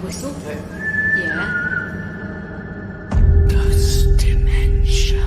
whistle? Yeah. Ghost dimension.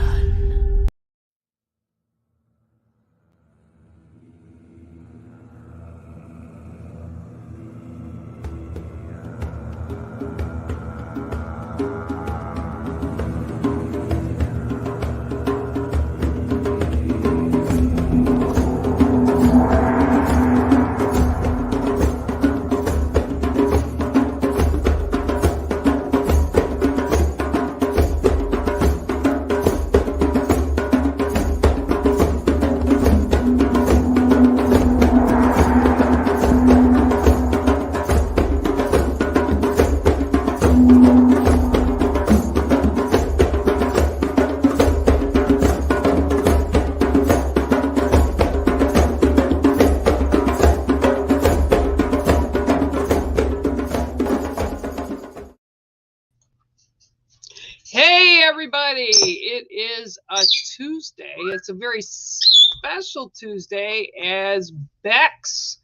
Hey everybody, it is a Tuesday. It's a very special Tuesday as Bex,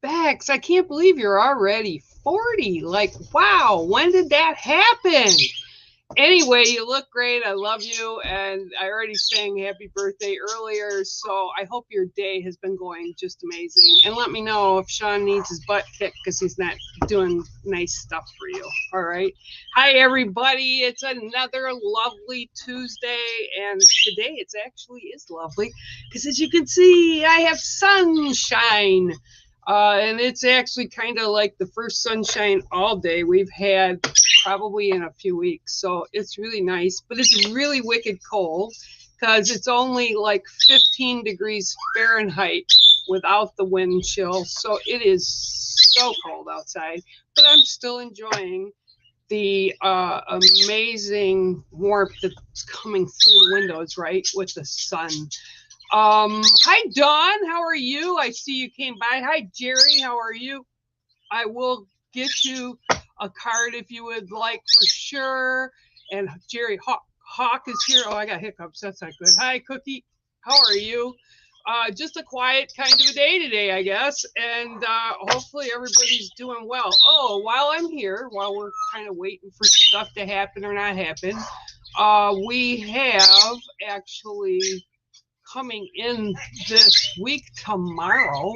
I can't believe you're already 40. Like, wow, when did that happen? Anyway, you look great. I love you. And I already sang happy birthday earlier. So I hope your day has been going just amazing. And let me know if Sean needs his butt kicked because he's not doing nice stuff for you. All right. Hi, everybody. It's another lovely Tuesday. And today it's actually is lovely because as you can see, I have sunshine. And it's actually kind of like the first sunshine all day we've had probably in a few weeks. So it's really nice, but it's really wicked cold because it's only like 15 degrees Fahrenheit without the wind chill. So it is so cold outside, but I'm still enjoying the amazing warmth that's coming through the windows, right, with the sun. Hi Dawn, how are you? I see you came by. Hi Jerry, how are you? I will get you a card if you would like, for sure. And Jerry Hawk is here. Oh, I got hiccups. That's not good. Hi Cookie, how are you? Just a quiet kind of a day today, I guess. And hopefully everybody's doing well. Oh, while I'm here, while we're kind of waiting for stuff to happen or not happen, we have actually coming in this week tomorrow,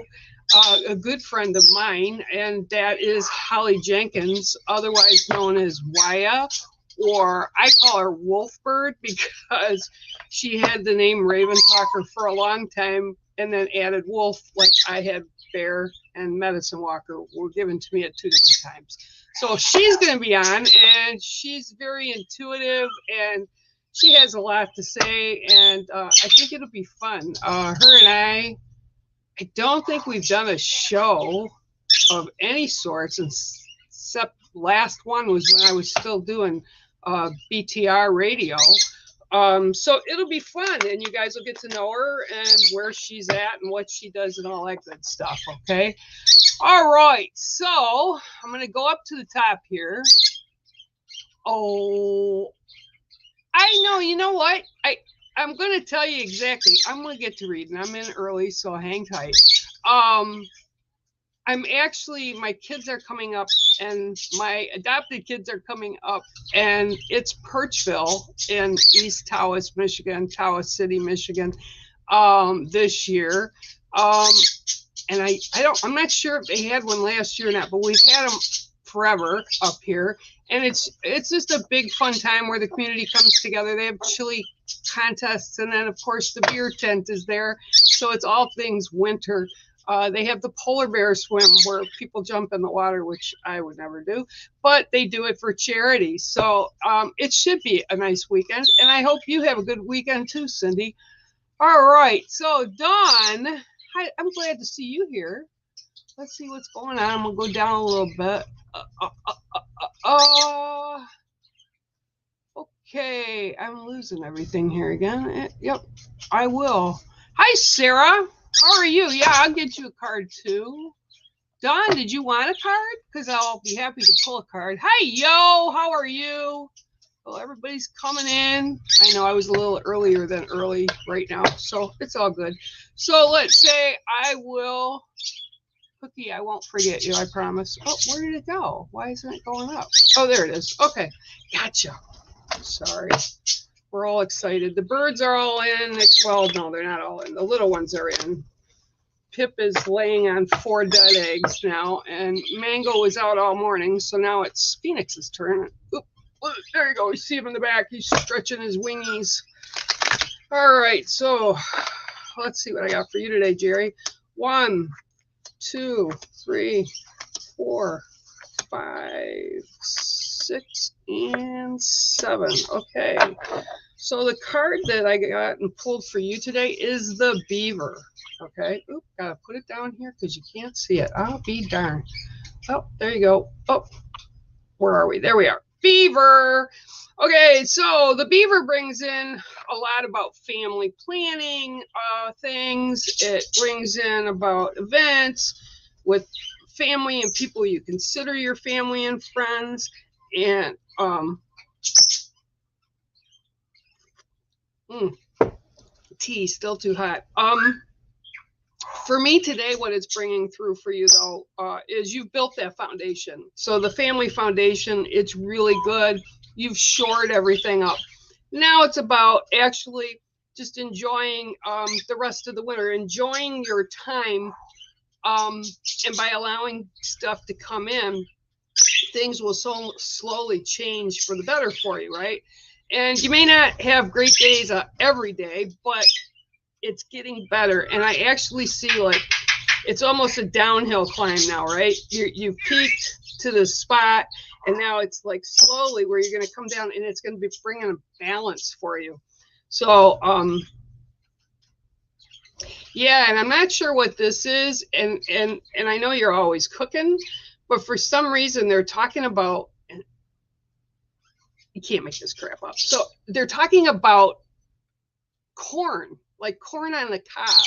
a good friend of mine, and that is Holly Jenkins, otherwise known as Waya, or I call her Wolfbird because she had the name Raven Talker for a long time and then added Wolf, like I had Bear and Medicine Walker were given to me at 2 different times. So she's going to be on, and she's very intuitive, and she has a lot to say, and I think it'll be fun. Her and I don't think we've done a show of any sorts, except last one was when I was still doing BTR radio. So it'll be fun, and you guys will get to know her and where she's at and what she does and all that good stuff, okay? All right, so I'm going to go up to the top here. Oh, I know, you know what? I'm going to tell you exactly. I'm going to get to reading. I'm in early, so hang tight. I'm actually, my kids are coming up, and my adopted kids are coming up, and it's Perchville in East Tawas, Michigan, Tawas City, Michigan, this year. And I'm not sure if they had one last year or not, but we've had them forever up here. And it's just a big fun time where the community comes together. They have chili contests, and then of course the beer tent is there. So it's all things winter. They have the polar bear swim where people jump in the water, which I would never do, but they do it for charity. So it should be a nice weekend, and I hope you have a good weekend too, Cindy. All right, so Dawn, hi, I'm glad to see you here. Let's see what's going on. I'm gonna go down a little bit. Okay, I'm losing everything here again. Yep, I will. Hi, Sarah. How are you? Yeah, I'll get you a card too. Dawn, did you want a card? Because I'll be happy to pull a card. Hi, yo. How are you? Well, everybody's coming in. I know I was a little earlier than early right now, so it's all good. So let's say I will Cookie, I won't forget you, I promise. Oh, where did it go? Why isn't it going up? Oh, there it is. Okay, gotcha. Sorry. We're all excited. The birds are all in. Well, no, they're not all in. The little ones are in. Pip is laying on 4 dead eggs now, and Mango was out all morning, so now it's Phoenix's turn. Oop, there you go. You see him in the back. He's stretching his wingies. All right, so let's see what I got for you today, Jerry. 1, 2, 3, 4, 5, 6, and 7. Okay. So the card that I got and pulled for you today is the beaver. Okay. Oop, gotta put it down here because you can't see it. I'll be darned. Oh, there you go. Oh, where are we? There we are. Beaver. Okay, so the beaver brings in a lot about family planning things. It brings in about events with family and people you consider your family and friends. And tea still too hot. For me today, what it's bringing through for you though is you've built that foundation. So the family foundation, it's really good. You've shored everything up. Now it's about actually just enjoying the rest of the winter, enjoying your time, and by allowing stuff to come in, things will so slowly change for the better for you, right? And you may not have great days every day, but it's getting better. And I actually see like it's almost a downhill climb now, right? You've peaked to the spot, and now it's like slowly where you're going to come down, and it's going to be bringing a balance for you. So yeah, and I'm not sure what this is, and I know you're always cooking, but for some reason they're talking about, you can't make this crap up. So they're talking about corn, like corn on the cob.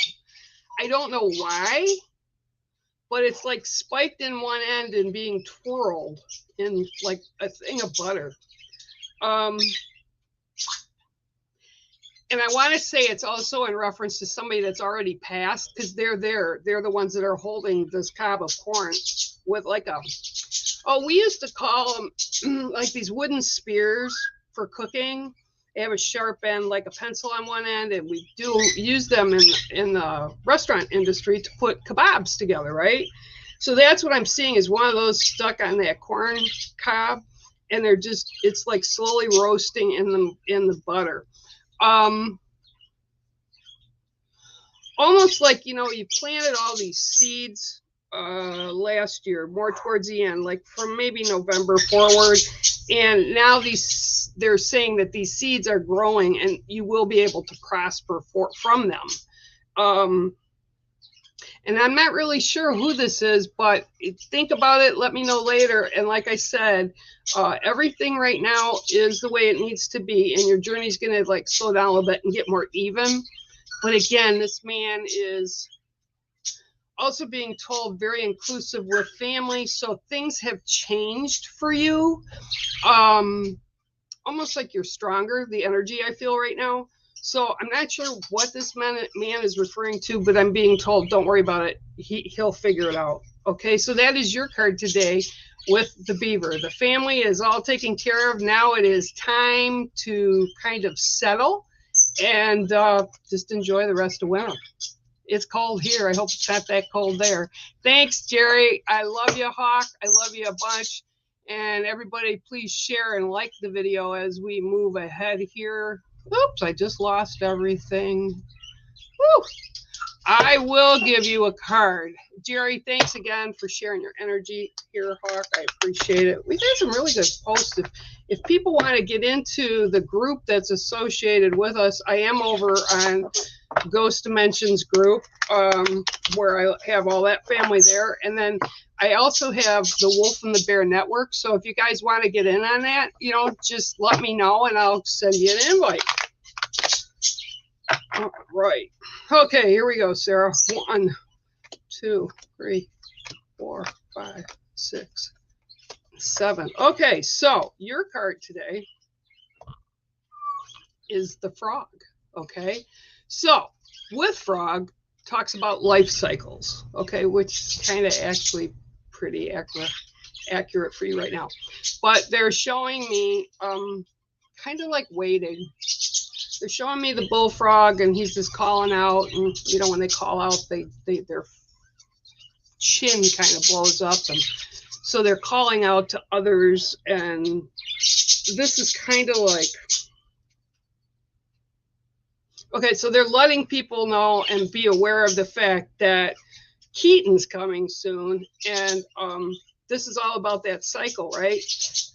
I don't know why, but it's like spiked in one end and being twirled in like a thing of butter. And I want to say it's also in reference to somebody that's already passed, because they're there. They're the ones that are holding this cob of corn with like a, oh, we used to call them like these wooden spears for cooking. They have a sharp end, like a pencil on one end, and we do use them in the restaurant industry to put kebabs together, right? So that's what I'm seeing is one of those stuck on that corn cob, and they're just, it's like slowly roasting in the butter. Almost like, you know, you planted all these seeds last year, more towards the end, like from maybe November forward, and now they're saying that these seeds are growing and you will be able to prosper from them. And I'm not really sure who this is, but think about it, let me know later. And like I said, everything right now is the way it needs to be, and your journey's going to like slow down a little bit and get more even. But again, this man is also being told very inclusive with family. So things have changed for you. Almost like you're stronger, the energy I feel right now. So I'm not sure what this man is referring to, but I'm being told, don't worry about it. He'll figure it out. Okay, so that is your card today with the beaver. The family is all taken care of. Now it is time to kind of settle and just enjoy the rest of winter. It's cold here. I hope it's not that cold there. Thanks, Jerry. I love you, Hawk. I love you a bunch. And everybody, please share and like the video as we move ahead here. Oops, I just lost everything. Woo! I will give you a card. Jerry, thanks again for sharing your energy here, Hawk. I appreciate it. We've had some really good posts. If people want to get into the group that's associated with us, I am over on Ghost Dimensions group, where I have all that family there. And then I also have the Wolf and the Bear Network. So if you guys want to get in on that, you know, just let me know and I'll send you an invite. All right. Okay, here we go, Sarah. 1, 2, 3, 4, 5, 6, 7. Okay, so your card today is the frog. Okay, so with frog, talks about life cycles, okay, which is kind of actually pretty accurate for you right now. But they're showing me kind of like waiting. They're showing me the bullfrog, and he's just calling out, and you know, when they call out, their chin kind of blows up, and so they're calling out to others, and this is kind of like, okay, so they're letting people know and be aware of the fact that Keaton's coming soon, and this is all about that cycle, right?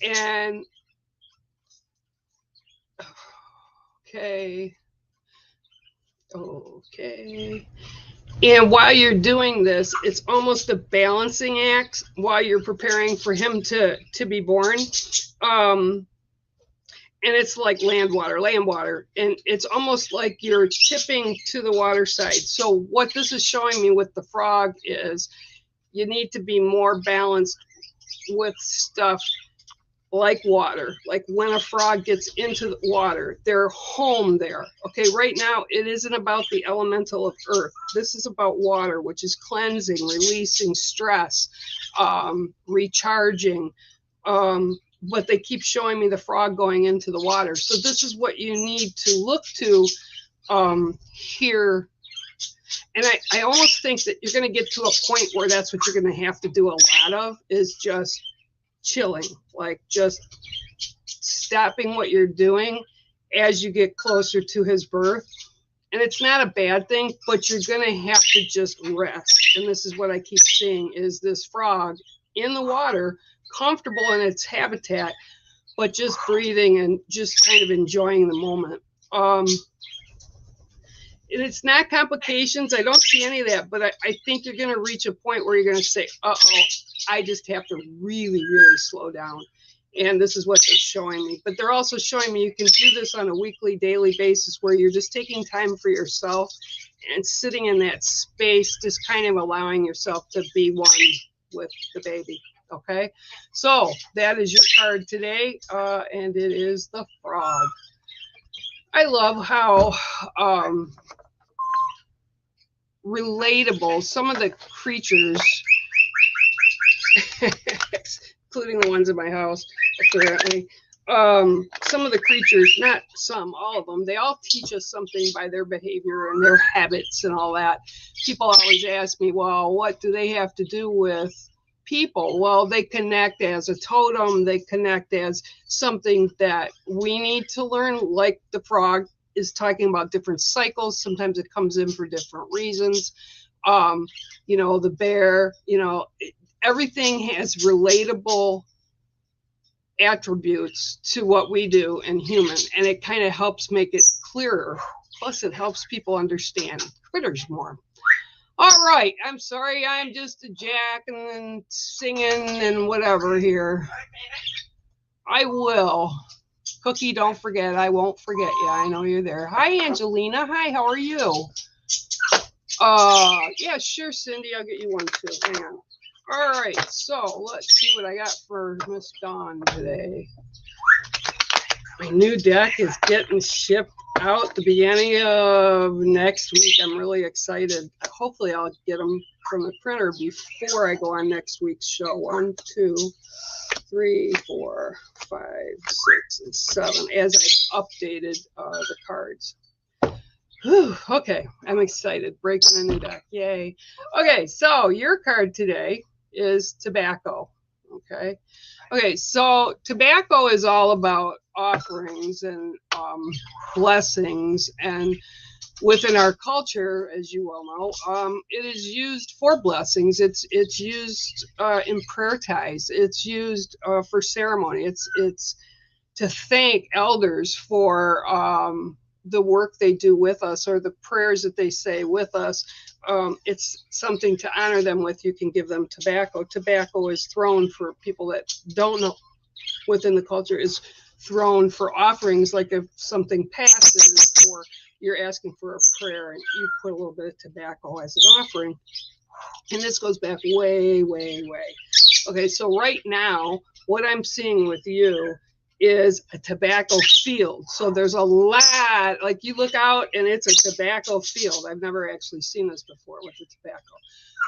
And okay. And while you're doing this, it's almost a balancing act while you're preparing for him to be born. And it's like land water. And it's almost like you're tipping to the water side. So what this is showing me with the frog is you need to be more balanced with stuff like water. Like when a frog gets into the water, they're home there. Okay, right now it isn't about the elemental of earth. This is about water, which is cleansing, releasing stress, recharging. But they keep showing me the frog going into the water. So this is what you need to look to here. And I almost think that you're going to get to a point where that's what you're going to have to do a lot of, is just chilling, like just stopping what you're doing as you get closer to his birth. And it's not a bad thing, but you're going to have to just rest. And this is what I keep seeing, is this frog in the water, comfortable in its habitat, but just breathing and just kind of enjoying the moment. And it's not complications. I don't see any of that, but I think you're going to reach a point where you're going to say, uh-oh, I just have to really, really slow down. And this is what they're showing me. But they're also showing me you can do this on a weekly, daily basis, where you're just taking time for yourself and sitting in that space, just kind of allowing yourself to be one with the baby. Okay, so that is your card today, and it is the frog. I love how relatable some of the creatures, including the ones in my house, apparently. Some of the creatures, not some, all of them, they all teach us something by their behavior and their habits and all that. People always ask me, well, what do they have to do with people? Well, they connect as a totem. They connect as something that we need to learn, like the frog is talking about different cycles. Sometimes it comes in for different reasons. You know, the bear, you know, everything has relatable attributes to what we do in human, and it kind of helps make it clearer. Plus it helps people understand critters more. All right, I'm sorry, I'm just a jack and singing and whatever here. I will. Cookie, don't forget. I won't forget you. I know you're there. Hi, Angelina. Hi, how are you? Yeah, sure, Cindy. I'll get you one too. Hang on. All right, so let's see what I got for Miss Dawn today. My new deck is getting shipped out the beginning of next week. I'm really excited. Hopefully I'll get them from the printer before I go on next week's show. 1, 2, 3, 4, 5, 6, and 7 as I've updated the cards. Whew, okay, I'm excited. Breaking a new deck. Yay. Okay, so your card today is tobacco. Okay, so tobacco is all about offerings and blessings, and within our culture, as you well know, it is used for blessings. It's used in prayer ties. It's used for ceremony. It's to thank elders for the work they do with us, or the prayers that they say with us. It's something to honor them with. You can give them tobacco. Tobacco is thrown, for people that don't know within the culture, is thrown for offerings, like if something passes or you're asking for a prayer and you put a little bit of tobacco as an offering. And this goes back way, way, way. Okay, so right now, what I'm seeing with you is a tobacco field. So there's a lot, like you look out and it's a tobacco field. I've never actually seen this before with the tobacco,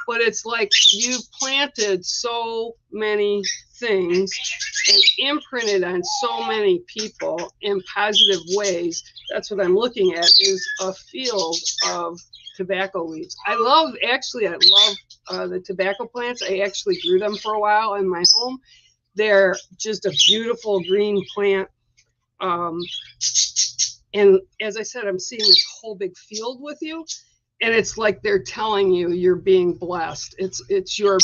but it's like you've planted so many things and imprinted on so many people in positive ways. That's what I'm looking at, is a field of tobacco leaves. I love the tobacco plants. I actually grew them for a while in my home. They're just a beautiful green plant. And as I said, I'm seeing this whole big field with you. And it's like they're telling you you're being blessed. It's your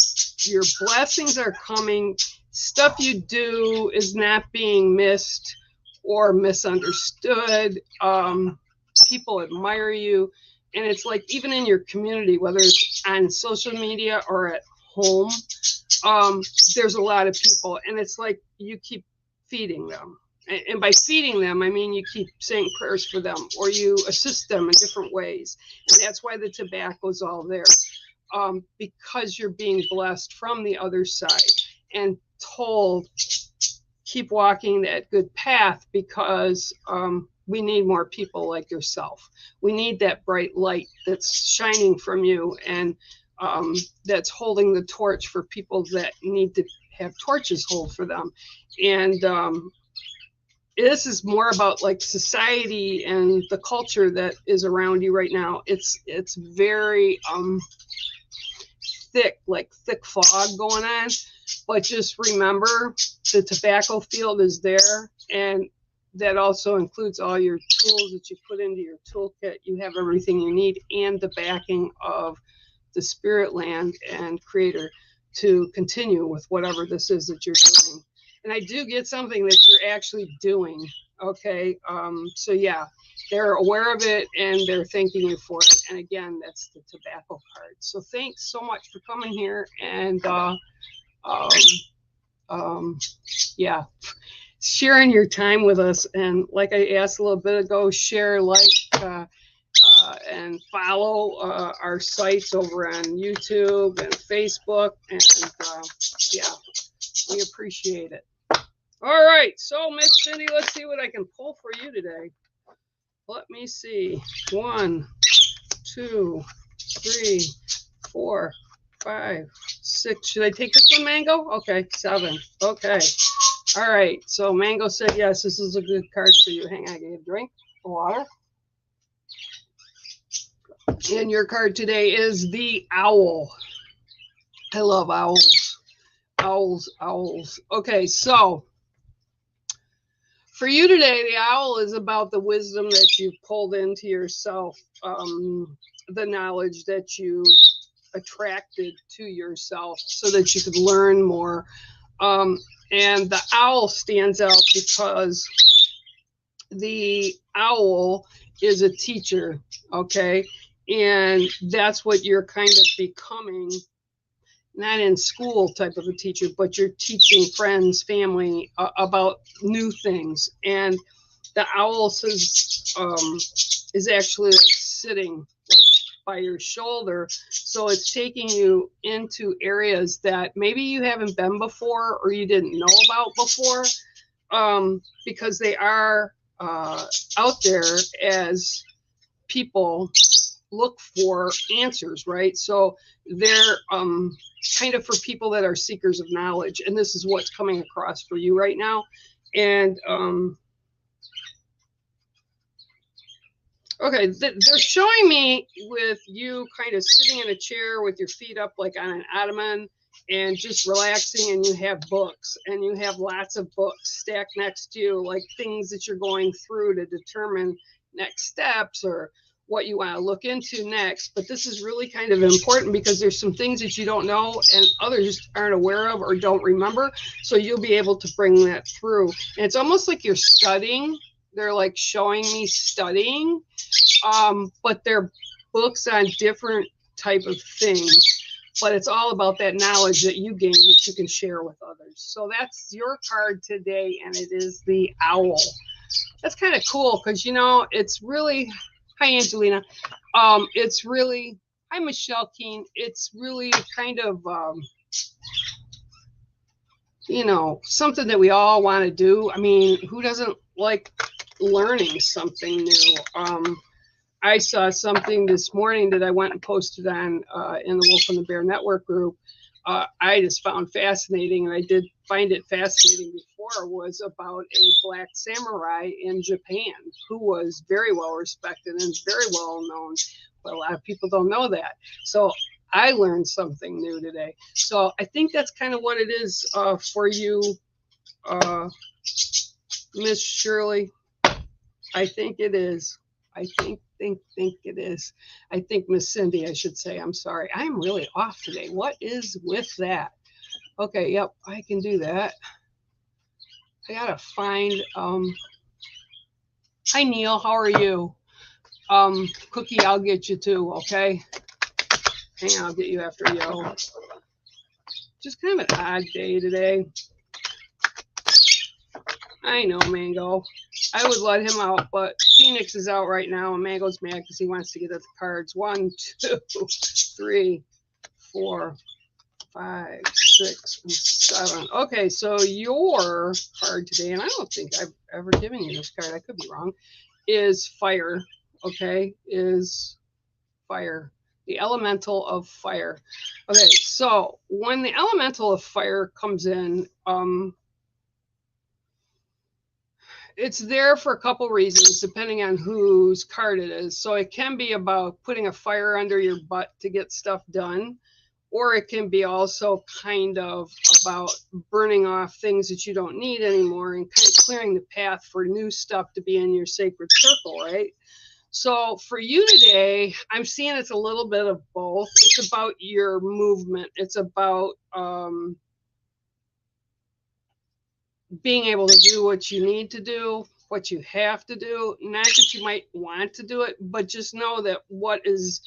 blessings are coming. Stuff you do is not being missed or misunderstood. People admire you. And it's like even in your community, whether it's on social media or at home, there's a lot of people, and it's like you keep feeding them. And by feeding them, I mean you keep saying prayers for them, or you assist them in different ways. And that's why the tobacco's all there, because you're being blessed from the other side and told, keep walking that good path, because we need more people like yourself. We need that bright light that's shining from you, and that's holding the torch for people that need to have torches hold for them. And this is more about like society and the culture that is around you right now. It's very thick, like thick fog going on. But just remember, the tobacco field is there, and that also includes all your tools that you put into your toolkit. You have everything you need, and the backing of the Spiritland and Creator to continue with whatever this is that you're doing. And I do get something that you're actually doing. Okay. So yeah, they're aware of it and they're thanking you for it. And again, that's the tobacco card. So thanks so much for coming here. And yeah, sharing your time with us. And like I asked a little bit ago, share, like, and follow our sites over on YouTube and Facebook. And yeah, we appreciate it. All right, so Miss Cindy, let's see what I can pull for you today. Let me see. 1, 2, 3, 4, 5, 6. Should I take this one, Mango? Okay, 7. Okay. All right, so Mango said yes, this is a good card for you. Hang on, I get a drink of water. And your card today is the Owl. I love owls. Owls. Okay, so for you today, the owl is about the wisdom that you've pulled into yourself, the knowledge that you attracted to yourself so that you could learn more. And the owl stands out because the owl is a teacher, okay? And that's what you're kind of becoming. Not in school type of a teacher, but you're teaching friends, family about new things. And the owl says, is actually like sitting like by your shoulder. So it's taking you into areas that maybe you haven't been before or you didn't know about before, because they are out there as people look for answers, right? So they're kind of for people that are seekers of knowledge, and this is what's coming across for you right now. And okay, they're showing me with you kind of sitting in a chair with your feet up like on an ottoman and just relaxing, and you have books, and you have lots of books stacked next to you, like things that you're going through to determine next steps or what you want to look into next. But this is really kind of important because there's some things that you don't know and others aren't aware of or don't remember. So you'll be able to bring that through. And it's almost like you're studying. They're like showing me studying, but they're books on different type of things. But it's all about that knowledge that you gain that you can share with others. So that's your card today, and it is the Owl. That's kind of cool because, you know, it's really... Hi, Angelina. It's really, hi, Michelle Keene. It's really kind of, you know, something that we all want to do. I mean, who doesn't like learning something new? I saw something this morning that I went and posted on in the Wolf and the Bear Network group. I just found fascinating, and I did find it fascinating before, was about a black samurai in Japan who was very well respected and very well known, but a lot of people don't know that. So I learned something new today. So I think that's kind of what it is for you, Miss Shirley. I think it is. I think it is. I think Miss Cindy, I should say. I'm sorry. I'm really off today. What is with that? Okay, yep, I can do that. I gotta find hi Neil, how are you? Cookie, I'll get you too, okay? Hang on, I'll get you after Yo. Just kind of an odd day today. I know, Mango. I would let him out, but Phoenix is out right now, and Mango's mad because he wants to get at the cards. 1, 2, 3, 4, 5, 6, and 7. Okay, so your card today, and I don't think I've ever given you this card, I could be wrong, is fire. Okay, is fire. The elemental of fire. Okay, so when the elemental of fire comes in, it's there for a couple reasons, depending on whose card it is. So it can be about putting a fire under your butt to get stuff done, or it can be also kind of about burning off things that you don't need anymore and kind of clearing the path for new stuff to be in your sacred circle, right? So for you today, I'm seeing it's a little bit of both. It's about your movement. It's about being able to do what you need to do, what you have to do. Not that you might want to do it, but just know that what is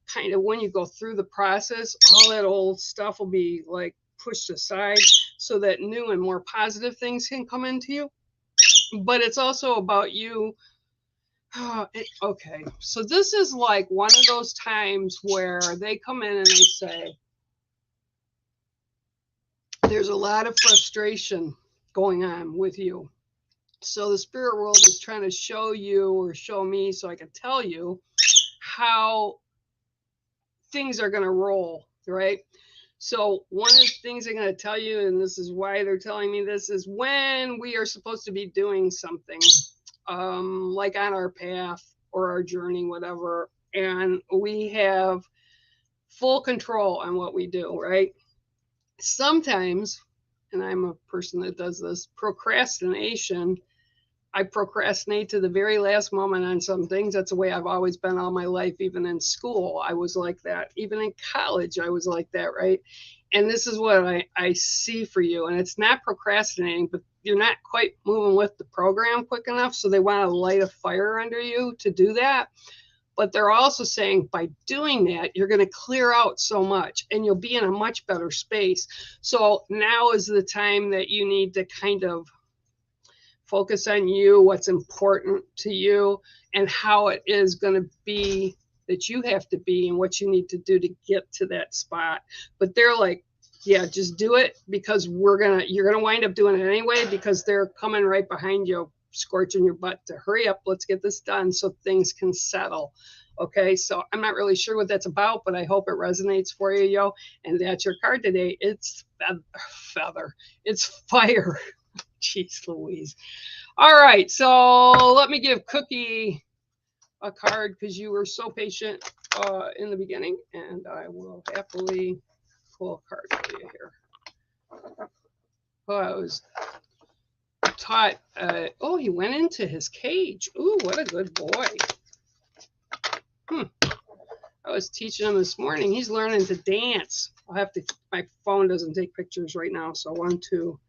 kind of, when you go through the process, all that old stuff will be like pushed aside so that new and more positive things can come into you. But it's also about you. Okay, so this is like one of those times where they come in and they say, there's a lot of frustration going on with you. So the spirit world is trying to show you or show me so I can tell you how things are going to roll, right? So one of the things they're going to tell you, and this is why they're telling me this, is when we are supposed to be doing something, like on our path or our journey, whatever, and we have full control on what we do, right? Sometimes, and I'm a person that does this, procrastination. I procrastinate to the very last moment on some things. That's the way I've always been all my life. Even in school, I was like that. Even in college, I was like that, right? And this is what I see for you. And it's not procrastinating, but you're not quite moving with the program quick enough. So they want to light a fire under you to do that. But they're also saying by doing that, you're going to clear out so much and you'll be in a much better space. So now is the time that you need to kind of focus on you, what's important to you, and how it is going to be that you have to be and what you need to do to get to that spot. But they're like, yeah, just do it, because you're going to wind up doing it anyway, because they're coming right behind you, scorching your butt to hurry up, let's get this done so things can settle. Okay, so I'm not really sure what that's about, but I hope it resonates for you, Yo. And that's your card today. It's feather. It's fire. Jeez Louise. All right, so let me give Cookie a card because you were so patient in the beginning, and I will happily pull a card for you here. Oh, I was taught. Oh, he went into his cage. Ooh, what a good boy. I was teaching him this morning. He's learning to dance. I'll have to. My phone doesn't take pictures right now, so 1, 2,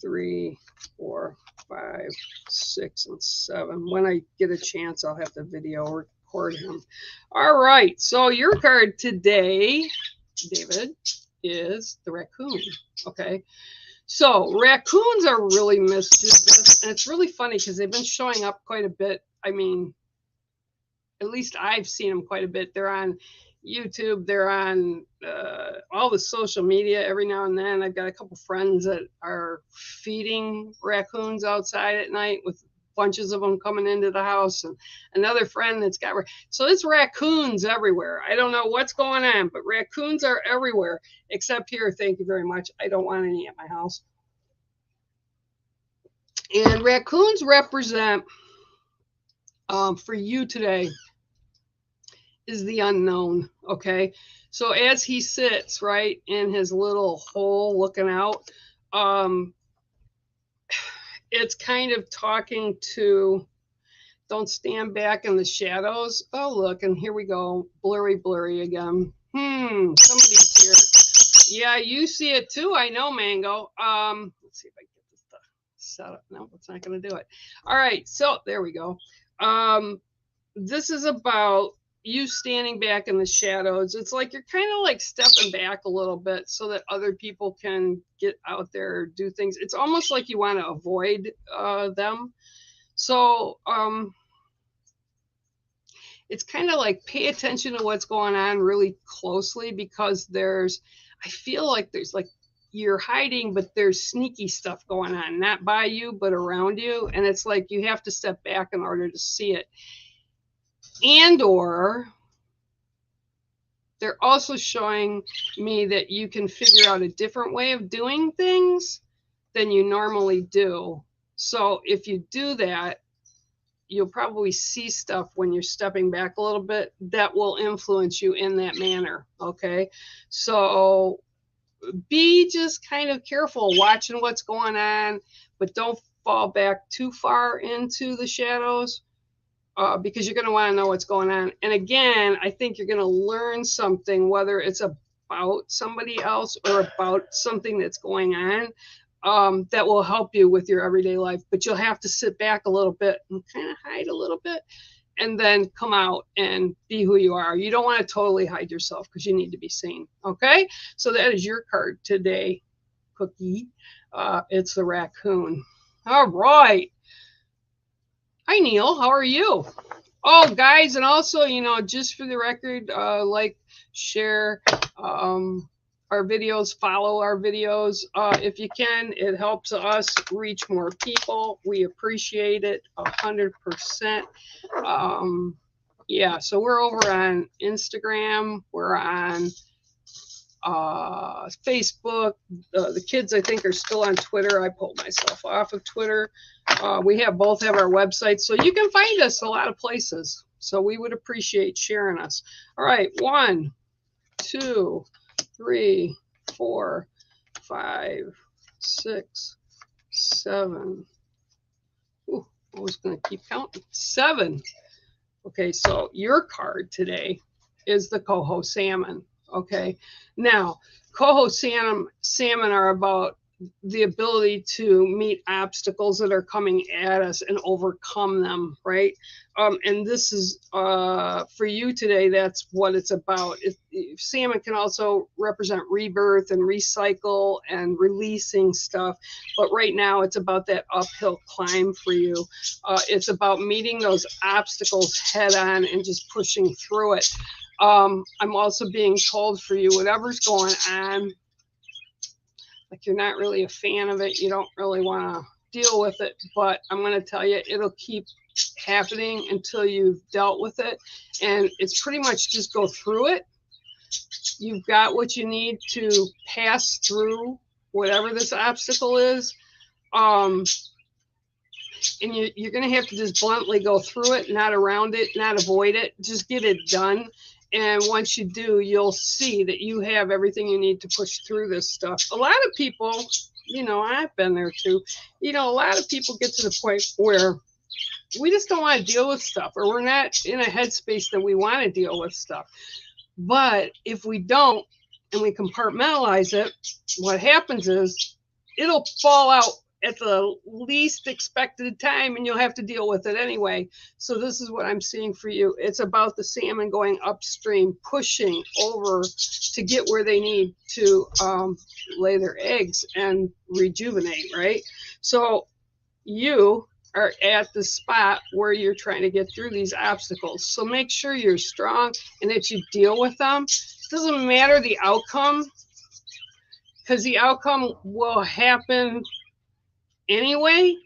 3, 4, 5, 6, and 7. When I get a chance, I'll have to video record him. All right. So your card today, David, is the raccoon. Okay. So raccoons are really mischievous, and it's really funny because they've been showing up quite a bit. I mean, at least I've seen them quite a bit. They're on YouTube. They're on all the social media every now and then. I've got a couple friends that are feeding raccoons outside at night with bunches of them coming into the house, and another friend that's got so it's raccoons everywhere. I don't know what's going on, but raccoons are everywhere except here. Thank you very much. I don't want any at my house. And raccoons represent for you today is the unknown. Okay, so as he sits right in his little hole looking out, it's kind of talking to, don't stand back in the shadows. Oh, look, and here we go. Blurry again. Somebody's here. Yeah, you see it too. I know, Mango. Let's see if I can get this set up. No, it's not going to do it. All right, so there we go. This is about you standing back in the shadows. It's like you're kind of like stepping back a little bit so that other people can get out there, do things. It's almost like you want to avoid them. So it's kind of like pay attention to what's going on really closely, because I feel like there's like you're hiding, but there's sneaky stuff going on, not by you, but around you. And it's like you have to step back in order to see it. And or they're also showing me that you can figure out a different way of doing things than you normally do. So if you do that, you'll probably see stuff when you're stepping back a little bit that will influence you in that manner. Okay, so be just kind of careful watching what's going on, but don't fall back too far into the shadows. Because you're going to want to know what's going on. And again, I think you're going to learn something, whether it's about somebody else or about something that's going on, that will help you with your everyday life. But you'll have to sit back a little bit and kind of hide a little bit, and then come out and be who you are. You don't want to totally hide yourself because you need to be seen. Okay? So that is your card today, Cookie. It's the raccoon. All right. Hi, Neil. How are you? Oh, guys, and also, just for the record, like, share our videos, follow our videos. If you can, it helps us reach more people. We appreciate it 100%. Yeah, so we're over on Instagram. We're on Facebook. The kids, I think, are still on Twitter. I pulled myself off of Twitter. We both have our websites, so you can find us a lot of places. So we would appreciate sharing us. All right, 1, 2, 3, 4, 5, 6, 7. Ooh, I was going to keep counting. 7. Okay, so your card today is the coho salmon. Okay, now coho salmon are about the ability to meet obstacles that are coming at us and overcome them, right? And this is for you today. That's what it's about. Salmon can also represent rebirth and recycle and releasing stuff, but right now it's about that uphill climb for you. It's about meeting those obstacles head on and just pushing through it. I'm also being told for you, whatever's going on, like you're not really a fan of it, you don't really want to deal with it, but I'm going to tell you, it'll keep happening until you've dealt with it. And it's pretty much just go through it. You've got what you need to pass through whatever this obstacle is. And you're going to have to just bluntly go through it, not around it, not avoid it, just get it done. And once you do, you'll see that you have everything you need to push through this stuff. A lot of people, I've been there too. A lot of people get to the point where we just don't want to deal with stuff, or we're not in a headspace that we want to deal with stuff. But if we don't, and we compartmentalize it, what happens is it'll fall out at the least expected time, and you'll have to deal with it anyway. So this is what I'm seeing for you. It's about the salmon going upstream, pushing over to get where they need to lay their eggs and rejuvenate, right? So you are at the spot where you're trying to get through these obstacles. So make sure you're strong and that you deal with them. It doesn't matter the outcome, because the outcome will happen anyway,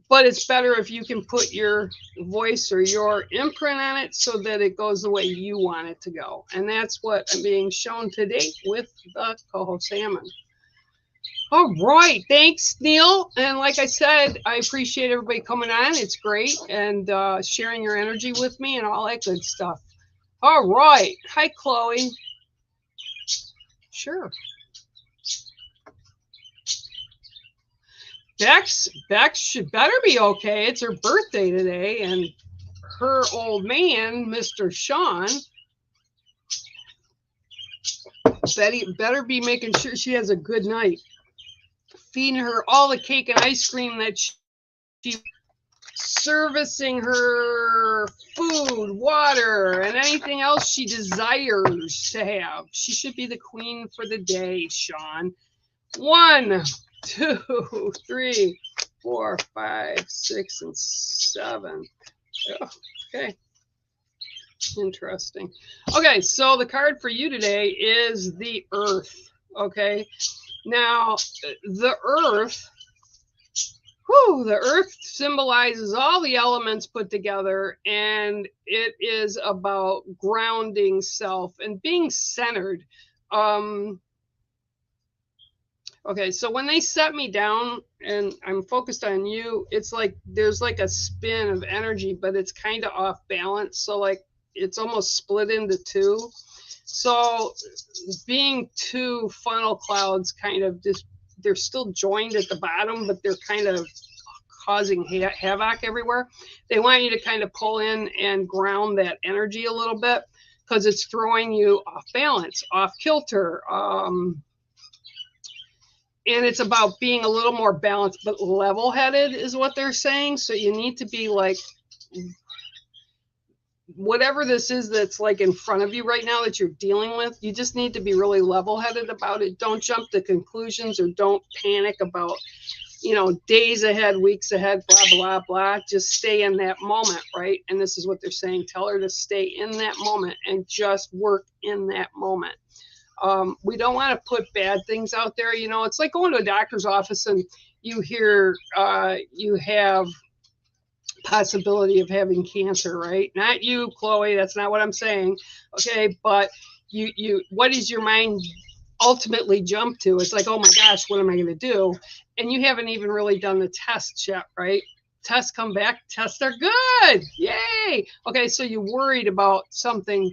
but it's better if you can put your voice or your imprint on it so that it goes the way you want it to go. And that's what I'm being shown today with the coho salmon. All right, thanks, Neil. And like I said, I appreciate everybody coming on. It's great, and sharing your energy with me and all that good stuff. All right. Hi, Chloe. Sure. Bex should better be okay. It's her birthday today, and her old man, Mr. Sean, Betty better be making sure she has a good night. Feeding her all the cake and ice cream that she servicing her food, water, and anything else she desires to have. She should be the queen for the day, Sean. 1, 2, 3, 4, 5, 6, and 7. Oh, okay. Interesting. Okay, so the card for you today is the Earth. Okay. Now, the Earth, the Earth symbolizes all the elements put together, and it is about grounding self and being centered. Okay, so when they set me down and I'm focused on you, it's like there's like a spin of energy, but it's kind of off balance. So like it's almost split into two. So being two funnel clouds kind of just, they're still joined at the bottom, but they're kind of causing havoc everywhere. They want you to kind of pull in and ground that energy a little bit because it's throwing you off balance, off kilter. And it's about being a little more balanced, but level-headed is what they're saying. So you need to be like, whatever this is that's like in front of you right now that you're dealing with, you just need to be really level-headed about it. Don't jump to conclusions or don't panic about, you know, days ahead, weeks ahead, blah, blah, blah. Just stay in that moment, right? And this is what they're saying. Tell her to stay in that moment and just work in that moment. We don't want to put bad things out there. You know, it's like going to a doctor's office and you hear you have possibility of having cancer, right? Not you, Chloe. That's not what I'm saying. Okay, but you what does your mind ultimately jump to? It's like, oh my gosh, what am I going to do? And you haven't even really done the tests yet, right? Tests come back. Tests are good. Yay. Okay, so you worried about something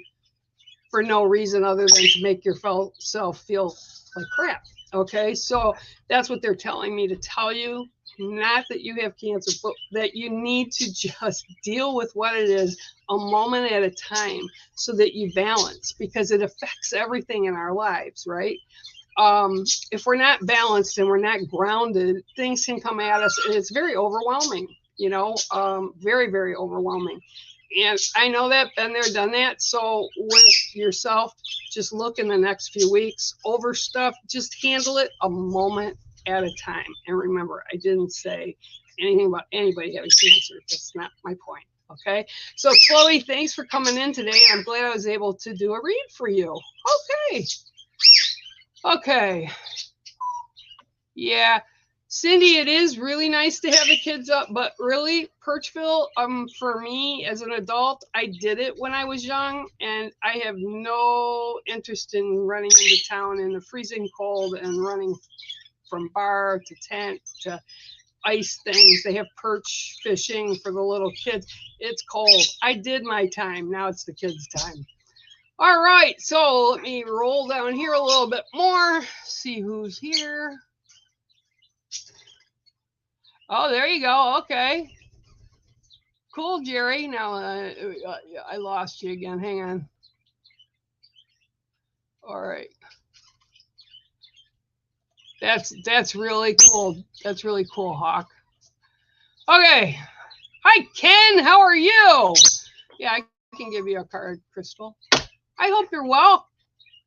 for no reason other than to make yourself feel like crap. Okay, so that's what they're telling me to tell you. Not that you have cancer, but that you need to just deal with what it is a moment at a time so that you balance, because it affects everything in our lives, right? If we're not balanced and we're not grounded, things can come at us and it's very overwhelming, you know, very, very overwhelming. And I know that, been there, done that. So with yourself, just look in the next few weeks over stuff, just handle it a moment at a time. And remember, I didn't say anything about anybody having cancer. That's not my point. Okay. So Chloe, thanks for coming in today. I'm glad I was able to do a read for you. Okay. Okay. Yeah. Cindy, it is really nice to have the kids up, but really, Perchville, for me as an adult, I did it when I was young, and I have no interest in running into town in the freezing cold and running from bar to tent to ice things. They have perch fishing for the little kids. It's cold. I did my time. Now it's the kids' time. All right, so let me roll down here a little bit more, see who's here. Oh, there you go. Okay. Cool, Jerry. Now I lost you again. Hang on. All right. That's really cool. That's really cool, Hawk. Okay. Hi, Ken. How are you? Yeah, I can give you a card, Crystal. I hope you're well,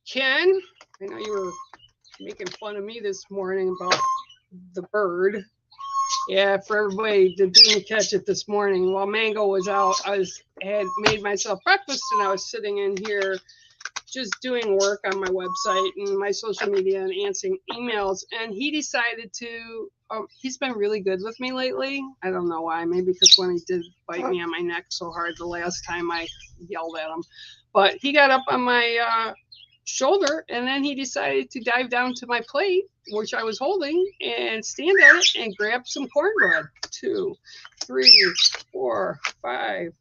Ken. I know you were making fun of me this morning about the bird. Yeah, for everybody that didn't catch it this morning, while Mango was out, had made myself breakfast and I was sitting in here just doing work on my website and my social media and answering emails. And he decided to, he's been really good with me lately. I don't know why. Maybe because when he did bite me on my neck so hard the last time I yelled at him. But he got up on my shoulder and then he decided to dive down to my plate, which I was holding, and stand at it and grab some cornbread. 2, 3, 4, 5,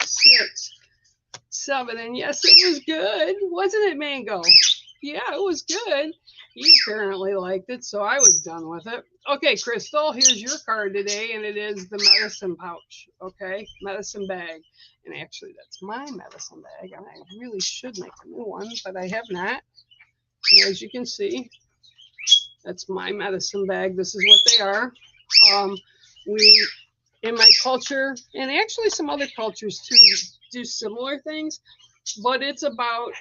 6, 7, and yes, it was good, wasn't it, Mango? Yeah, it was good. He apparently liked it, so I was done with it. Okay, Crystal, here's your card today, and it is the medicine pouch. Okay, medicine bag, and actually, that's my medicine bag, and I really should make a new one, but I have not. And as you can see, that's my medicine bag. This is what they are. We, in my culture, and actually some other cultures too, do similar things, but it's about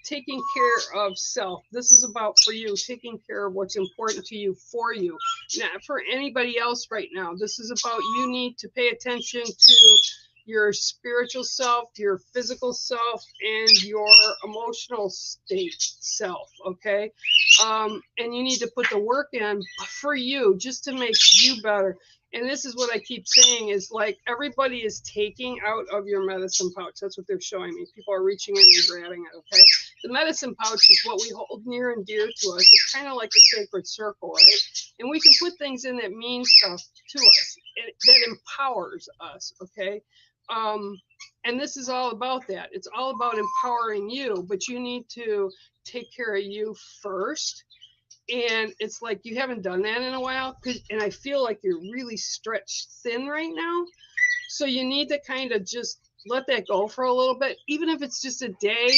taking care of self. This is about for you, taking care of what's important to you, for you, not for anybody else right now. This is about you need to pay attention to your spiritual self, your physical self, and your emotional state self, okay? And you need to put the work in for you, just to make you better. And this is what I keep saying is like everybody is taking out of your medicine pouch. That's what they're showing me. People are reaching in and grabbing it, okay? The medicine pouch is what we hold near and dear to us. It's kind of like a sacred circle, right? And we can put things in that mean stuff to us, that empowers us, okay? And this is all about that. It's all about empowering you, but you need to take care of you first. And it's like you haven't done that in a while, and I feel like you're really stretched thin right now. So you need to kind of just let that go for a little bit, even if it's just a day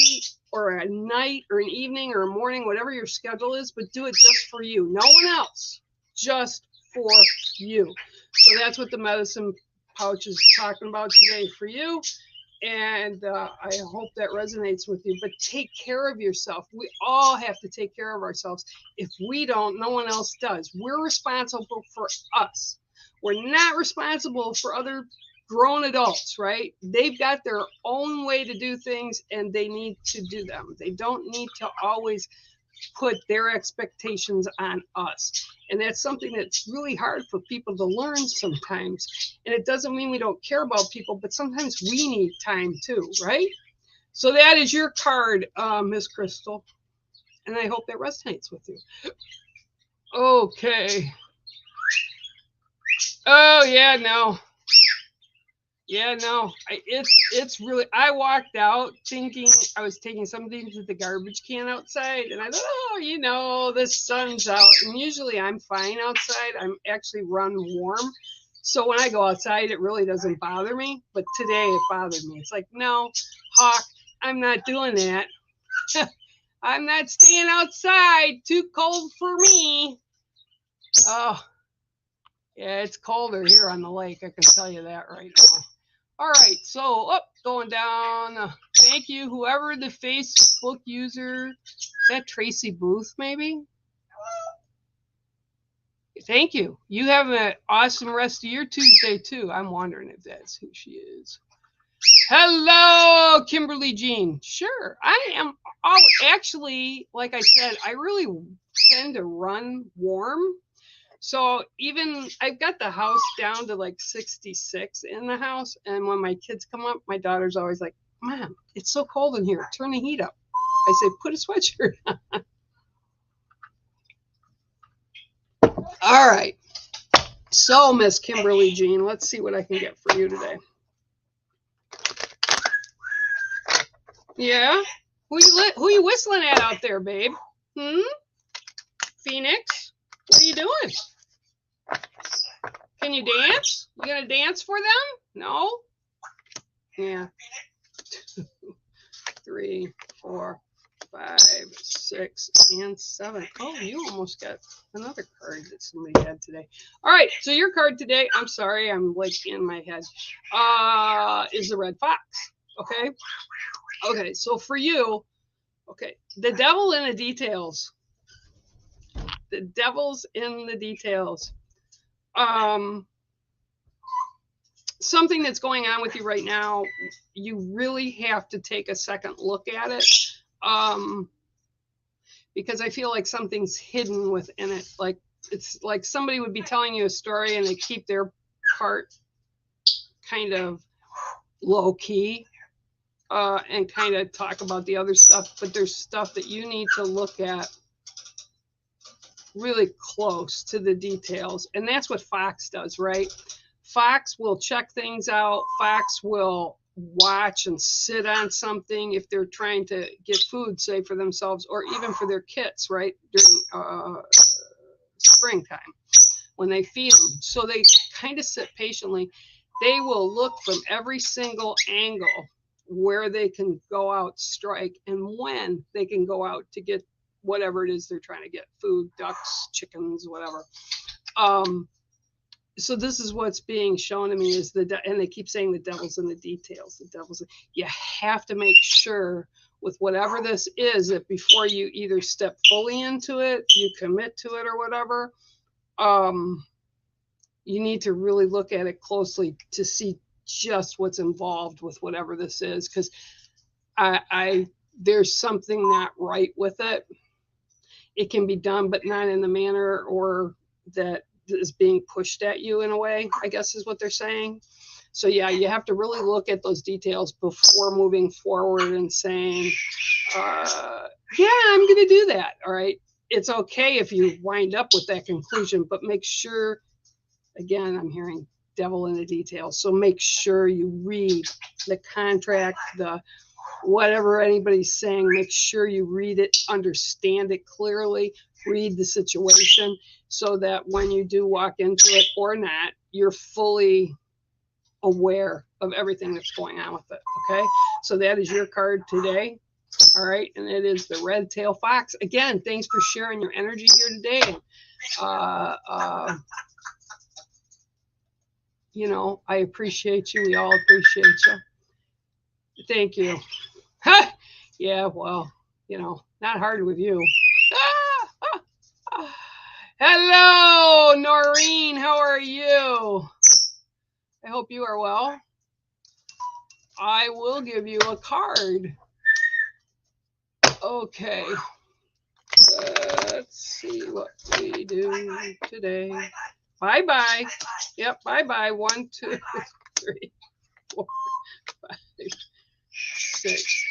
or a night or an evening or a morning, whatever your schedule is, but do it just for you. No one else, just for you. So that's what the medicine pouch is talking about today for you. And I hope that resonates with you. But take care of yourself. We all have to take care of ourselves. If we don't, no one else does. We're responsible for us. We're not responsible for other grown adults, right? They've got their own way to do things, and they need to do them. They don't need to always put their expectations on us. And that's something that's really hard for people to learn sometimes. And it doesn't mean we don't care about people, but sometimes we need time too, right? So that is your card, Miss Crystal. And I hope that resonates with you. Okay. Oh, yeah, no. Yeah, no, it's really, I walked out thinking I was taking something to the garbage can outside, and I thought, oh, you know, the sun's out, and usually I'm fine outside. I'm actually run warm. So when I go outside, it really doesn't bother me, but today it bothered me. It's like, no, Hawk, I'm not doing that. I'm not staying outside. Too cold for me. Oh, yeah, it's colder here on the lake. I can tell you that right now. All right, so going down. Thank you, whoever the Facebook user. Is that Tracy Booth, maybe? Thank you. You have an awesome rest of your Tuesday, too. I'm wondering if that's who she is. Hello, Kimberly Jean. Sure, I am. Oh, actually, like I said, I really tend to run warm. So even I've got the house down to like 66 in the house. And when my kids come up, my daughter's always like, Mom, it's so cold in here. Turn the heat up. I say, put a sweatshirt on. All right. So, Miss Kimberly Jean, let's see what I can get for you today. Yeah? Who you whistling at out there, babe? Phoenix? What are you doing? Can you dance? You gonna dance for them? No? Yeah. 2, 3, 4, 5, 6, and 7. Oh, you almost got another card that somebody had today. All right, so your card today, I'm sorry, I'm like in my head, is the red fox. Okay? Okay, so for you, okay, the devil in the details. The devil's in the details. Something that's going on with you right now, you really have to take a second look at it. Because I feel like something's hidden within it. Like it's like somebody would be telling you a story and they keep their part kind of low key, and kind of talk about the other stuff, but there's stuff that you need to look at really close to the details. And that's what Fox does, right? Fox will check things out. Fox will watch and sit on something if they're trying to get food, say, for themselves or even for their kits, right, during springtime when they feed them. So they kind of sit patiently. They will look from every single angle where they can go out, strike, and when they can go out to get whatever it is they're trying to get, food, ducks, chickens, whatever. So this is what's being shown to me is and they keep saying the devil's in the details. You have to make sure with whatever this is that before you either step fully into it, you commit to it or whatever, you need to really look at it closely to see just what's involved with whatever this is, because there's something not right with it. It can be done, but not in the manner or that is being pushed at you in a way, I guess is what they're saying. So yeah, you have to really look at those details before moving forward and saying, yeah, I'm going to do that. All right. It's okay if you wind up with that conclusion, but make sure, again, I'm hearing devil in the details. So make sure you read the contract, the whatever anybody's saying, make sure you read it, understand it clearly, read the situation so that when you do walk into it or not, you're fully aware of everything that's going on with it. Okay. So that is your card today. All right. And it is the red tail fox. Again, thanks for sharing your energy here today. You know, I appreciate you. We all appreciate you. Thank you. Yeah, well, you know, not hard with you. Hello, Noreen. How are you? I hope you are well. I will give you a card. Okay. Let's see what we do today. Bye-bye. Yep, bye-bye. 1, 2, 3, 4, 5, 6,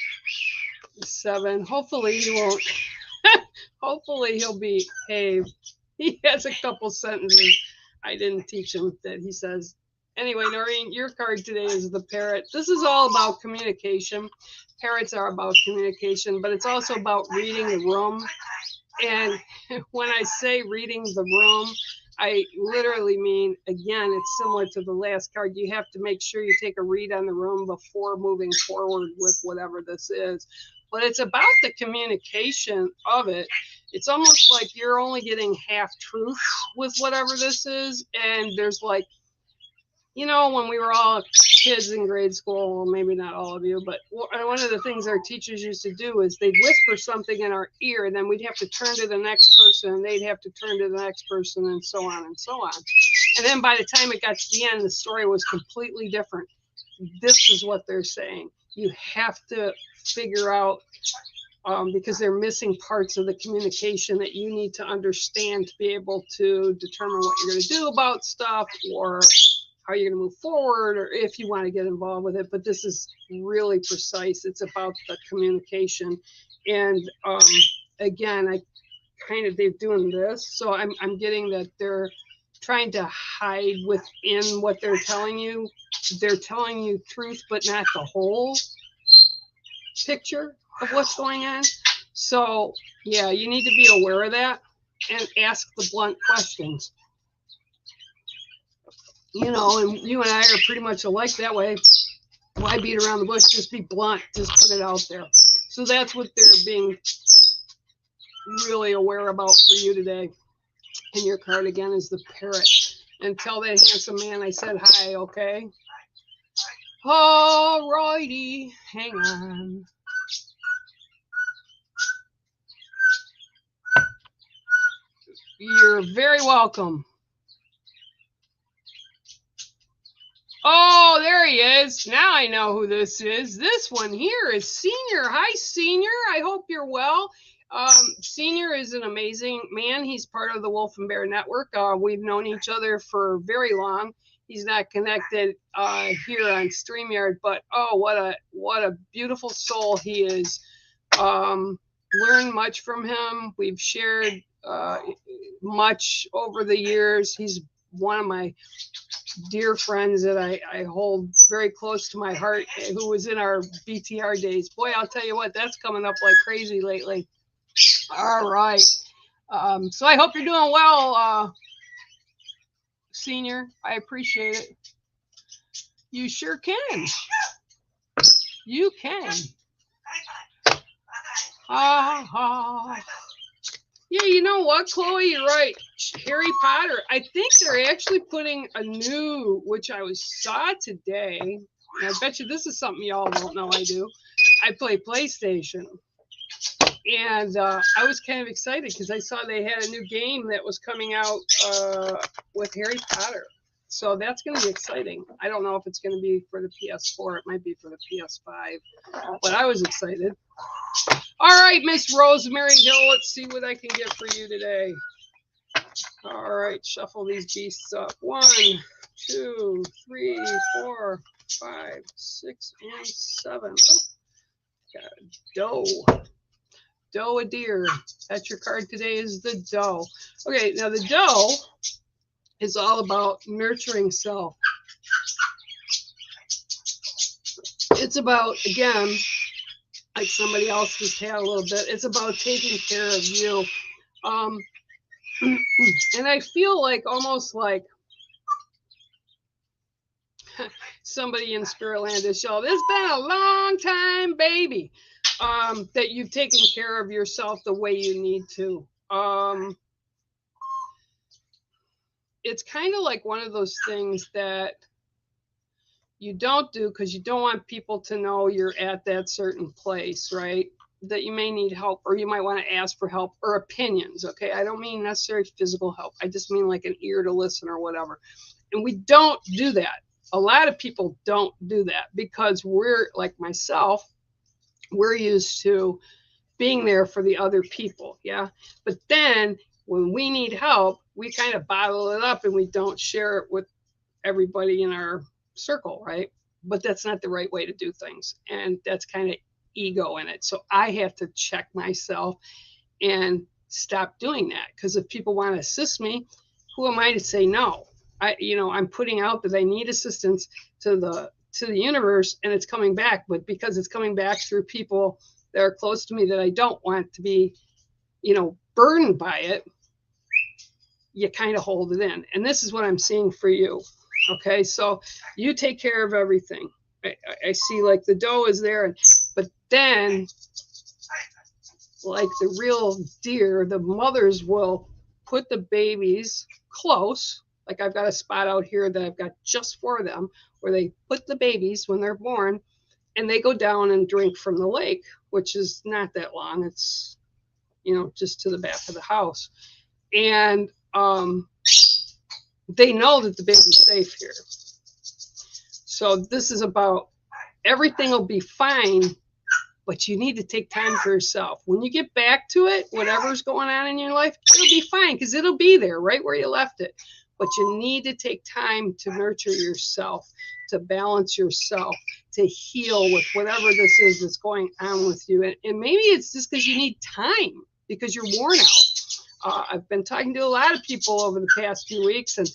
7. Hopefully he won't. Hopefully he'll behave. He has a couple sentences I didn't teach him that he says. Anyway, Noreen, your card today is the parrot. This is all about communication. Parrots are about communication, but it's also about reading the room. And when I say reading the room, I literally mean, again, it's similar to the last card. You have to make sure you take a read on the room before moving forward with whatever this is. But it's about the communication of it. It's almost like you're only getting half truths with whatever this is. And there's like, you know, when we were all kids in grade school, well, maybe not all of you, but one of the things our teachers used to do is they'd whisper something in our ear, and then we'd have to turn to the next person, and they'd have to turn to the next person, and so on and so on. And then by the time it got to the end, the story was completely different. This is what they're saying. You have to figure out, because they're missing parts of the communication that you need to understand to be able to determine what you're going to do about stuff, or how you're going to move forward, or if you want to get involved with it. But this is really precise. It's about the communication. And again, they're doing this. So I'm getting that they're trying to hide within what they're telling you. They're telling you truth, but not the whole picture of what's going on. So yeah, you need to be aware of that and ask the blunt questions. You know, and you and I are pretty much alike that way. Why beat around the bush? Just be blunt. Just put it out there. So that's what they're being really aware about for you today. And your card again is the parrot. And tell that handsome man I said hi, okay? All righty. Hang on. You're very welcome. Oh, there he is. Now I know who this is. This one here is Senior. Hi, Senior. I hope you're well. Senior is an amazing man. He's part of the Wolf and Bear Network. We've known each other for very long. He's not connected here on StreamYard, but oh, what a beautiful soul he is. Learned much from him. We've shared much over the years. He's one of my dear friends that I hold very close to my heart, who was in our BTR days. Boy, I'll tell you what, that's coming up like crazy lately. All right. So I hope you're doing well, Senior. I appreciate it. You sure can. You can. Yeah, you know what, Chloe? You're right. Harry Potter. I think they're actually putting a new, which I saw today. And I bet you this is something y'all don't know I do. I play PlayStation. And I was kind of excited because I saw they had a new game that was coming out with Harry Potter. So that's going to be exciting. I don't know if it's going to be for the PS4. It might be for the PS5. But I was excited. All right, Miss Rosemary Hill, let's see what I can get for you today. All right, shuffle these beasts up. 1, 2, 3, 4, 5, 6, and 7. Oh, got a doe. Doe a deer. That's your card today, is the doe. Okay, now the doe is all about nurturing self. It's about, again, like somebody else just had a little bit, it's about taking care of you. And I feel like almost like somebody in Spiritland has shown, it's been a long time, baby, that you've taken care of yourself the way you need to. It's kind of like one of those things that you don't do because you don't want people to know you're at that certain place, right? That you may need help, or you might want to ask for help or opinions, okay? I don't mean necessarily physical help. I just mean like an ear to listen or whatever. And we don't do that. A lot of people don't do that because we're, like myself, we're used to being there for the other people, yeah? But then when we need help, we kind of bottle it up and we don't share it with everybody in our circle, right? But that's not the right way to do things. And that's kind of ego in it. So I have to check myself and stop doing that. Because if people want to assist me, who am I to say no? I'm putting out that I need assistance to the universe, and it's coming back. But because it's coming back through people that are close to me that I don't want to be, burdened by it, you kind of hold it in. And this is what I'm seeing for you. Okay, so you take care of everything. I see like the doe is there, but then like the real deer, the mothers will put the babies close. Like I've got a spot out here that I've got just for them, where they put the babies when they're born, and they go down and drink from the lake, which is not that long. It's, just to the back of the house. And they know that the baby's safe here. So this is about everything will be fine, but you need to take time for yourself. When you get back to it, whatever's going on in your life, it'll be fine because it'll be there right where you left it. But you need to take time to nurture yourself, to balance yourself, to heal with whatever this is that's going on with you. And maybe it's just because you need time because you're worn out. I've been talking to a lot of people over the past few weeks, and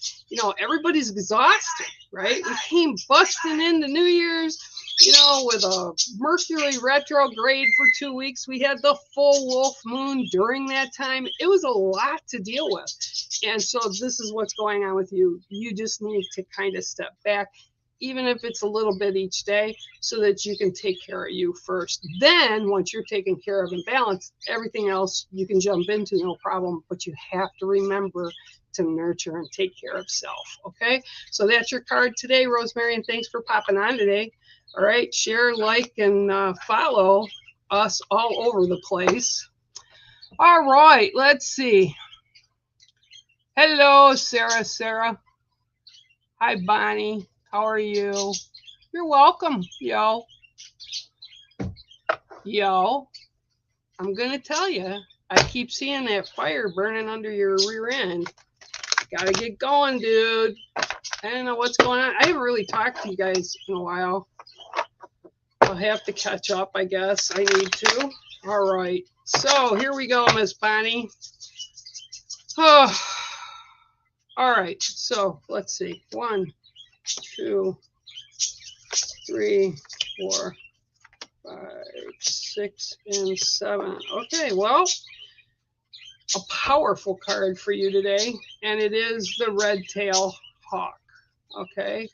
everybody's exhausted, right? We came busting into New Year's, with a Mercury retrograde for 2 weeks. We had the full wolf moon during that time. It was a lot to deal with. And so this is what's going on with you. You just need to kind of step back, even if it's a little bit each day, so that you can take care of you first. Then once you're taken care of and balanced, everything else you can jump into, no problem. But you have to remember to nurture and take care of self. Okay, so that's your card today, Rosemary, and thanks for popping on today. All right, share, like, and follow us all over the place. All right, let's see. Hello, Sarah. Hi, Bonnie. How are you? You're welcome, yo. Yo, I'm going to tell you, I keep seeing that fire burning under your rear end. Gotta get going, dude. I don't know what's going on. I haven't really talked to you guys in a while. I'll have to catch up, I guess. I need to. All right. So here we go, Miss Bonnie. Oh. All right. So let's see. 1, 2, 3, 4, 5, 6, and 7. Okay. Well, a powerful card for you today, and it is the red tail hawk. Okay.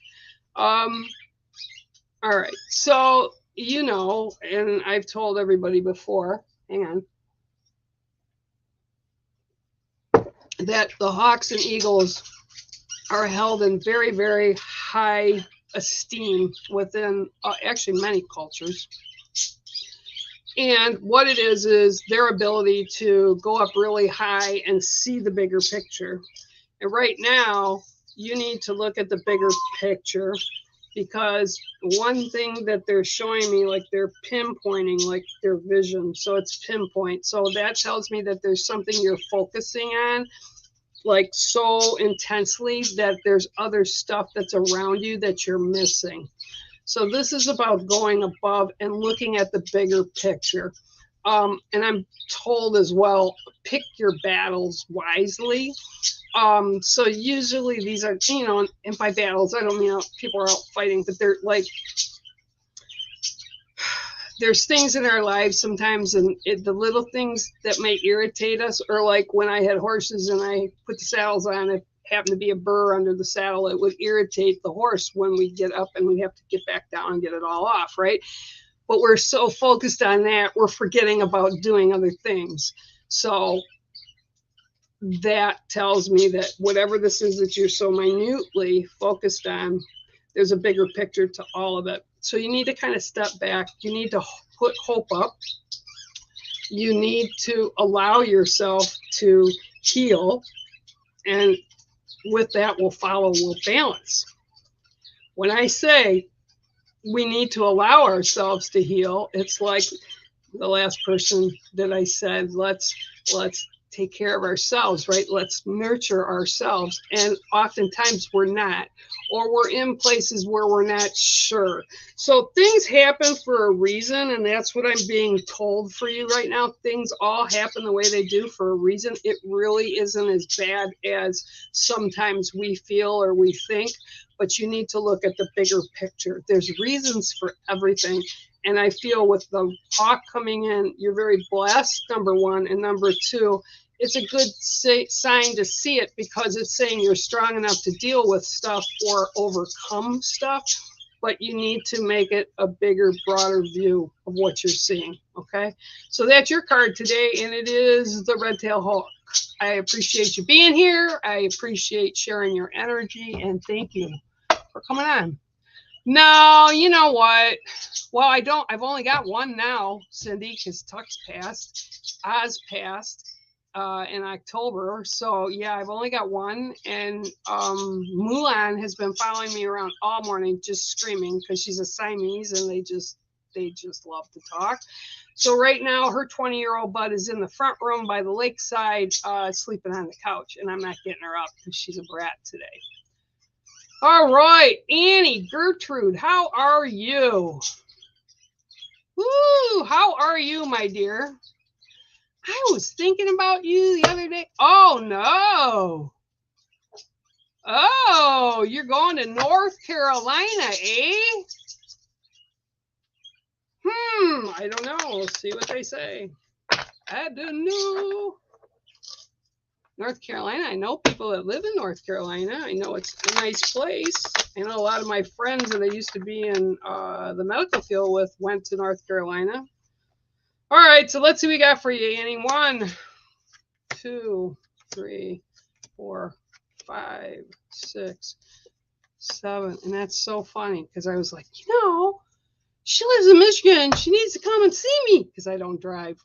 All right. So, you know, and I've told everybody before, hang on, that the hawks and eagles are held in very, very high esteem within actually many cultures. And what it is their ability to go up really high and see the bigger picture. And right now, you need to look at the bigger picture, because one thing that they're showing me, like they're pinpointing, like their vision. So it's pinpoint. So that tells me that there's something you're focusing on, like so intensely that there's other stuff that's around you that you're missing. So this is about going above and looking at the bigger picture. And I'm told as well, pick your battles wisely. So usually these are, you know, and by battles, I don't mean people are out fighting, but they're like, there's things in our lives sometimes, and the little things that may irritate us, or like when I had horses and I put the saddles on, it happened to be a burr under the saddle, it would irritate the horse when we get up and we have to get back down and get it all off, right? But we're so focused on that, we're forgetting about doing other things. So that tells me that whatever this is that you're so minutely focused on, there's a bigger picture to all of it. So you need to kind of step back. You need to put hope up. You need to allow yourself to heal. And with that will follow will balance. When I say we need to allow ourselves to heal, it's like the last person that I said, let's take care of ourselves, right? Let's nurture ourselves. And oftentimes we're not, or we're in places where we're not sure. So things happen for a reason, and that's what I'm being told for you right now. Things all happen the way they do for a reason. It really isn't as bad as sometimes we feel or we think, but you need to look at the bigger picture. There's reasons for everything. And I feel with the hawk coming in, you're very blessed, number one. And number two, it's a good sign to see it, because it's saying you're strong enough to deal with stuff or overcome stuff, but you need to make it a bigger, broader view of what you're seeing, okay? So that's your card today, and it is the Red Tail Hawk. I appreciate you being here. I appreciate sharing your energy, and thank you for coming on. No, you know what? Well, I've only got one now, Cindy, because Tuck's passed, Oz passed in October. So yeah, I've only got one. And Mulan has been following me around all morning, just screaming, because she's a Siamese and they just love to talk. So right now, her 20-year-old bud is in the front room by the lakeside, sleeping on the couch, and I'm not getting her up because she's a brat today. All right, Annie Gertrude, how are you? Woo, how are you, my dear? I was thinking about you the other day. Oh, no. Oh, you're going to North Carolina, eh? I don't know. We'll see what they say. I don't know. North Carolina. I know people that live in North Carolina. I know it's a nice place. I know a lot of my friends that I used to be in the medical field with went to North Carolina. All right, so let's see what we got for you, Annie. 1, 2, 3, 4, 5, 6, 7. And that's so funny, because I was like, you know, she lives in Michigan. She needs to come and see me, because I don't drive.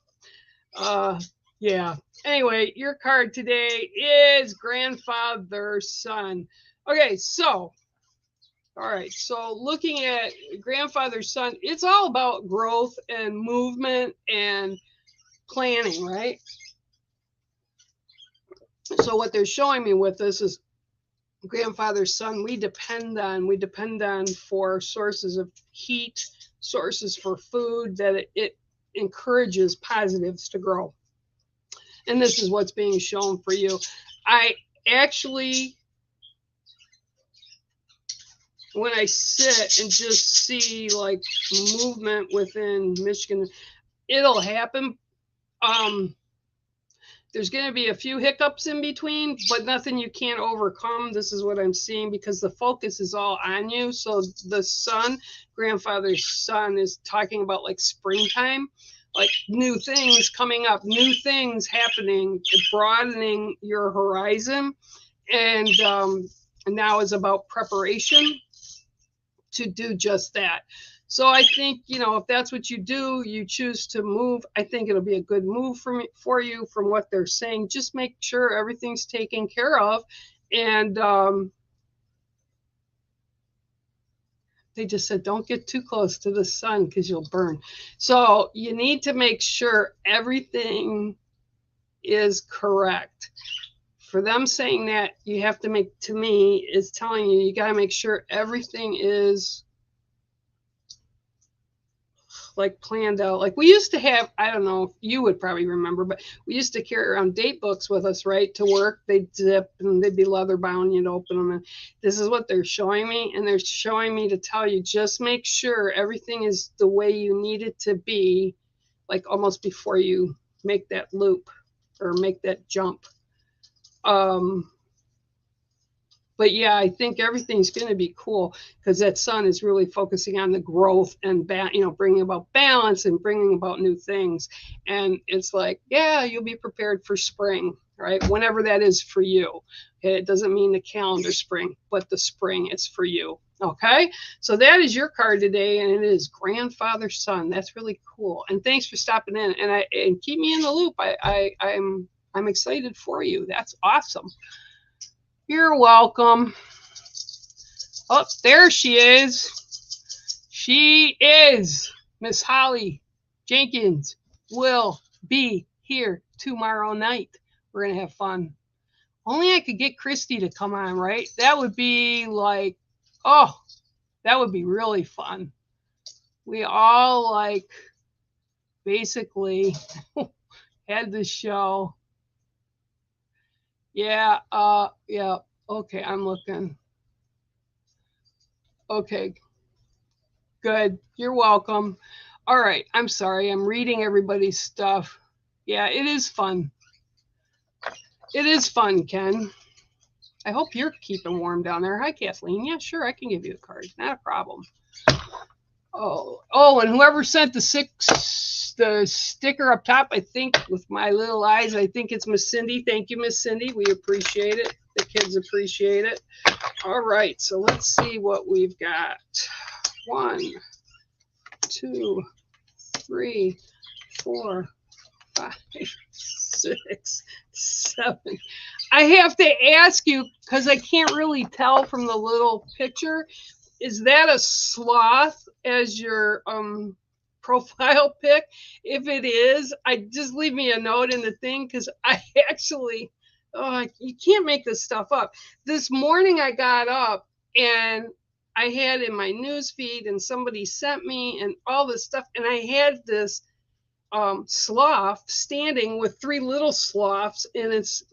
Yeah. Anyway, your card today is grandfather's son. Okay, so All right, so looking at grandfather son, it's all about growth and movement and planning, right? So what they're showing me with this is grandfather son, we depend on for sources of heat, sources for food, that it encourages positives to grow. And this is what's being shown for you. I actually, when I sit and just see like movement within Michigan, it'll happen. There's going to be a few hiccups in between, but nothing you can't overcome. This is what I'm seeing, because the focus is all on you. So the son, grandfather's son, is talking about like springtime, like new things coming up, new things happening, broadening your horizon. And now is about preparation to do just that. So I think, if that's what you do, you choose to move, I think it'll be a good move for you from what they're saying. Just make sure everything's taken care of. And they just said, don't get too close to the sun because you'll burn. So you need to make sure everything is correct. For them saying that, you have to make, to me, is telling you, you got to make sure everything is like planned out. Like we used to have, I don't know if you would probably remember, but we used to carry around date books with us, right, to work. They'd zip and they'd be leather bound. You'd open them, and this is what they're showing me. And they're showing me to tell you, just make sure everything is the way you need it to be, like almost before you make that loop or make that jump. But yeah, I think everything's going to be cool, because that sun is really focusing on the growth and bringing about balance and bringing about new things. And it's like, yeah, you'll be prepared for spring, right? Whenever that is for you. It doesn't mean the calendar spring, but the spring is for you. Okay, so that is your card today, and it is grandfather son. That's really cool. And thanks for stopping in, and keep me in the loop. I'm excited for you. That's awesome. You're welcome. Oh, there she is. She is Miss Holly Jenkins. Will be here tomorrow night. We're going to have fun. Only I could get Christy to come on, right? That would be like, oh, that would be really fun. We all like basically had the show. Yeah, yeah. Okay, I'm looking. Okay, good. You're welcome. All right, I'm sorry. I'm reading everybody's stuff. Yeah, it is fun. It is fun, Ken. I hope you're keeping warm down there. Hi, Kathleen. Yeah, sure, I can give you a card. Not a problem. Oh, and whoever sent the sticker up top, I think, with my little eyes, I think it's Miss Cindy. Thank you, Miss Cindy. We appreciate it. The kids appreciate it. All right, so let's see what we've got. 1, 2, 3, 4, 5, 6, 7. I have to ask you, because I can't really tell from the little picture, is that a sloth as your profile pic? If it is, just leave me a note in the thing, because I actually, you can't make this stuff up. This morning I got up and I had in my news feed, and somebody sent me and all this stuff, and I had this sloth standing with 3 little sloths in its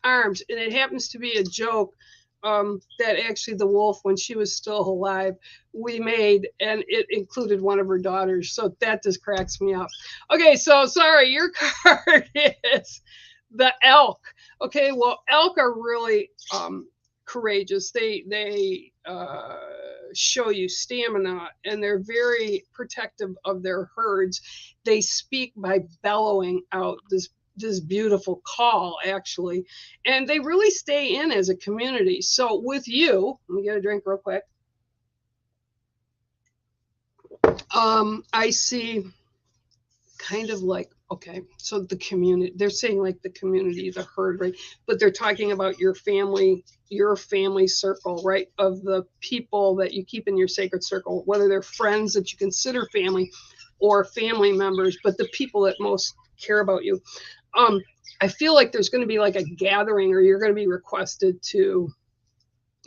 arms, and it happens to be a joke that actually the wolf, when she was still alive, we made, and it included one of her daughters. So that just cracks me up. Okay, so sorry, your card is the elk. Okay, well, elk are really courageous. They show you stamina, and they're very protective of their herds. They speak by bellowing out this beautiful call, actually, and they really stay in as a community. So with you, let me get a drink real quick. I see kind of like Okay, so the community, they're saying like the community, the herd, right? But they're talking about your family circle, right? Of the people that you keep in your sacred circle, whether they're friends that you consider family or family members, but the people that most care about you. I feel like there's going to be like a gathering, or you're going to be requested to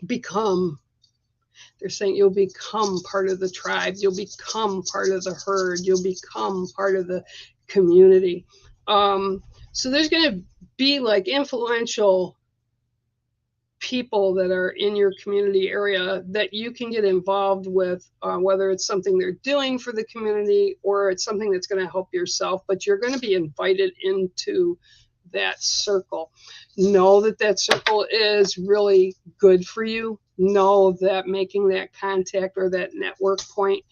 become, they're saying you'll become part of the tribe, you'll become part of the herd, you'll become part of the community. So there's going to be like influential people that are in your community area that you can get involved with, whether it's something they're doing for the community or it's something that's going to help yourself, but you're going to be invited into that circle. Know that that circle is really good for you. Know that making that contact or that network point,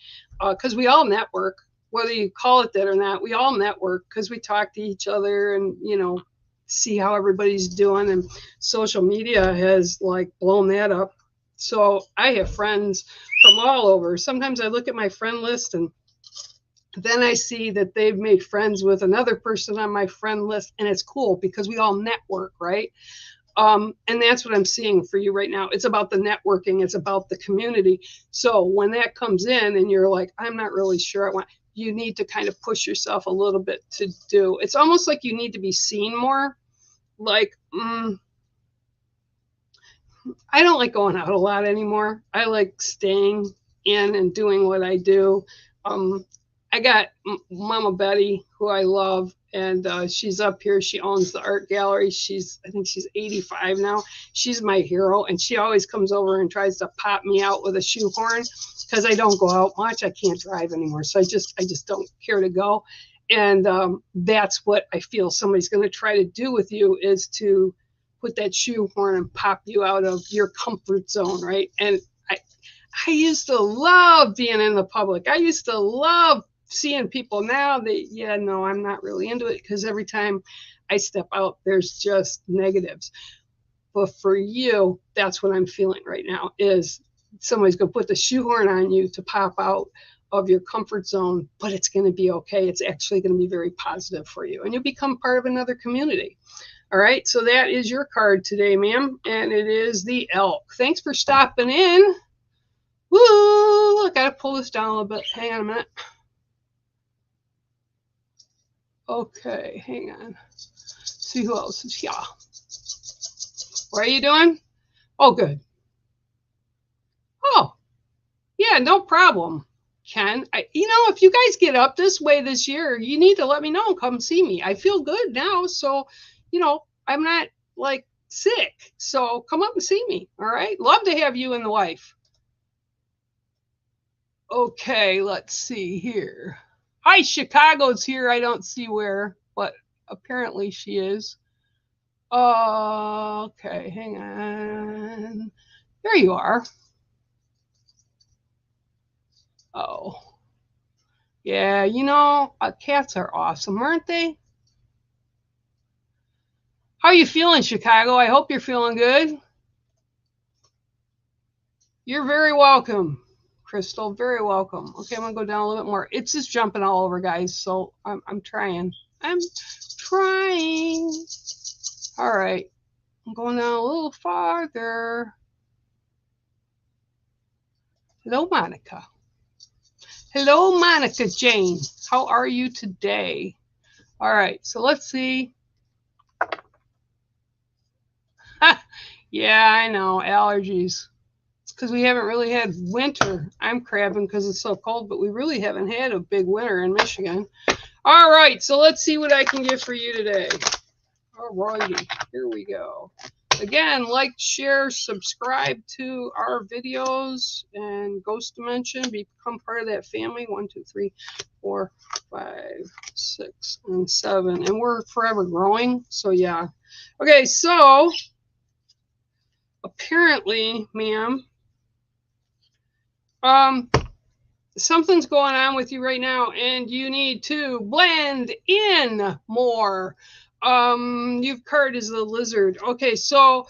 because we all network, whether you call it that or not, we all network because we talk to each other and, you know, see how everybody's doing. And social media has like blown that up. So I have friends from all over. Sometimes I look at my friend list and then I see that they've made friends with another person on my friend list, and it's cool because we all network, right? And that's what I'm seeing for you right now. It's about the networking. It's about the community. So when that comes in and you're like, I'm not really sure I want, you need to kind of push yourself a little bit to do. It's almost like you need to be seen more. Like, I don't like going out a lot anymore. I like staying in and doing what I do. I got Mama Betty, who I love, and she's up here. She owns the art gallery. I think she's 85 now. She's my hero, and she always comes over and tries to pop me out with a shoehorn because I don't go out much. I can't drive anymore, so I just don't care to go. And that's what I feel somebody's going to try to do with you, is to put that shoehorn and pop you out of your comfort zone, right? And I used to love being in the public. I used to love seeing people. Now no, I'm not really into it because every time I step out, there's just negatives. But for you, that's what I'm feeling right now, is somebody's going to put the shoehorn on you to pop out of your comfort zone, but it's going to be okay. It's actually going to be very positive for you, and you'll become part of another community. All right, so that is your card today, ma'am, and it is the elk. Thanks for stopping in. Woo! I got to pull this down a little bit. Hang on a minute. Okay, hang on. See who else is here. What are you doing? Oh, good. Oh, yeah, no problem, Ken. If you guys get up this way this year, you need to let me know and come see me. I feel good now, so, I'm not, like, sick. So come up and see me, all right? Love to have you and the wife. Okay, let's see here. Hi, Chicago's here. I don't see where, but apparently she is. Okay, hang on. There you are. Oh. Yeah, cats are awesome, aren't they? How are you feeling, Chicago? I hope you're feeling good. You're very welcome, Crystal. Very welcome. Okay, I'm going to go down a little bit more. It's just jumping all over, guys, so I'm trying. I'm trying. All right. I'm going down a little farther. Hello, Monica. Hello, Monica Jane. How are you today? All right, so let's see. Yeah, I know, allergies. It's because we haven't really had winter. I'm crabbing because it's so cold, but we really haven't had a big winter in Michigan. All right, so let's see what I can get for you today. All righty, here we go. Again, like, share, subscribe to our videos, and Ghost Dimension, become part of that family. 1, 2, 3, 4, 5, 6, and 7. And we're forever growing, so yeah. Okay, so apparently, ma'am, something's going on with you right now, and you need to blend in more. You've card is the lizard. Okay, so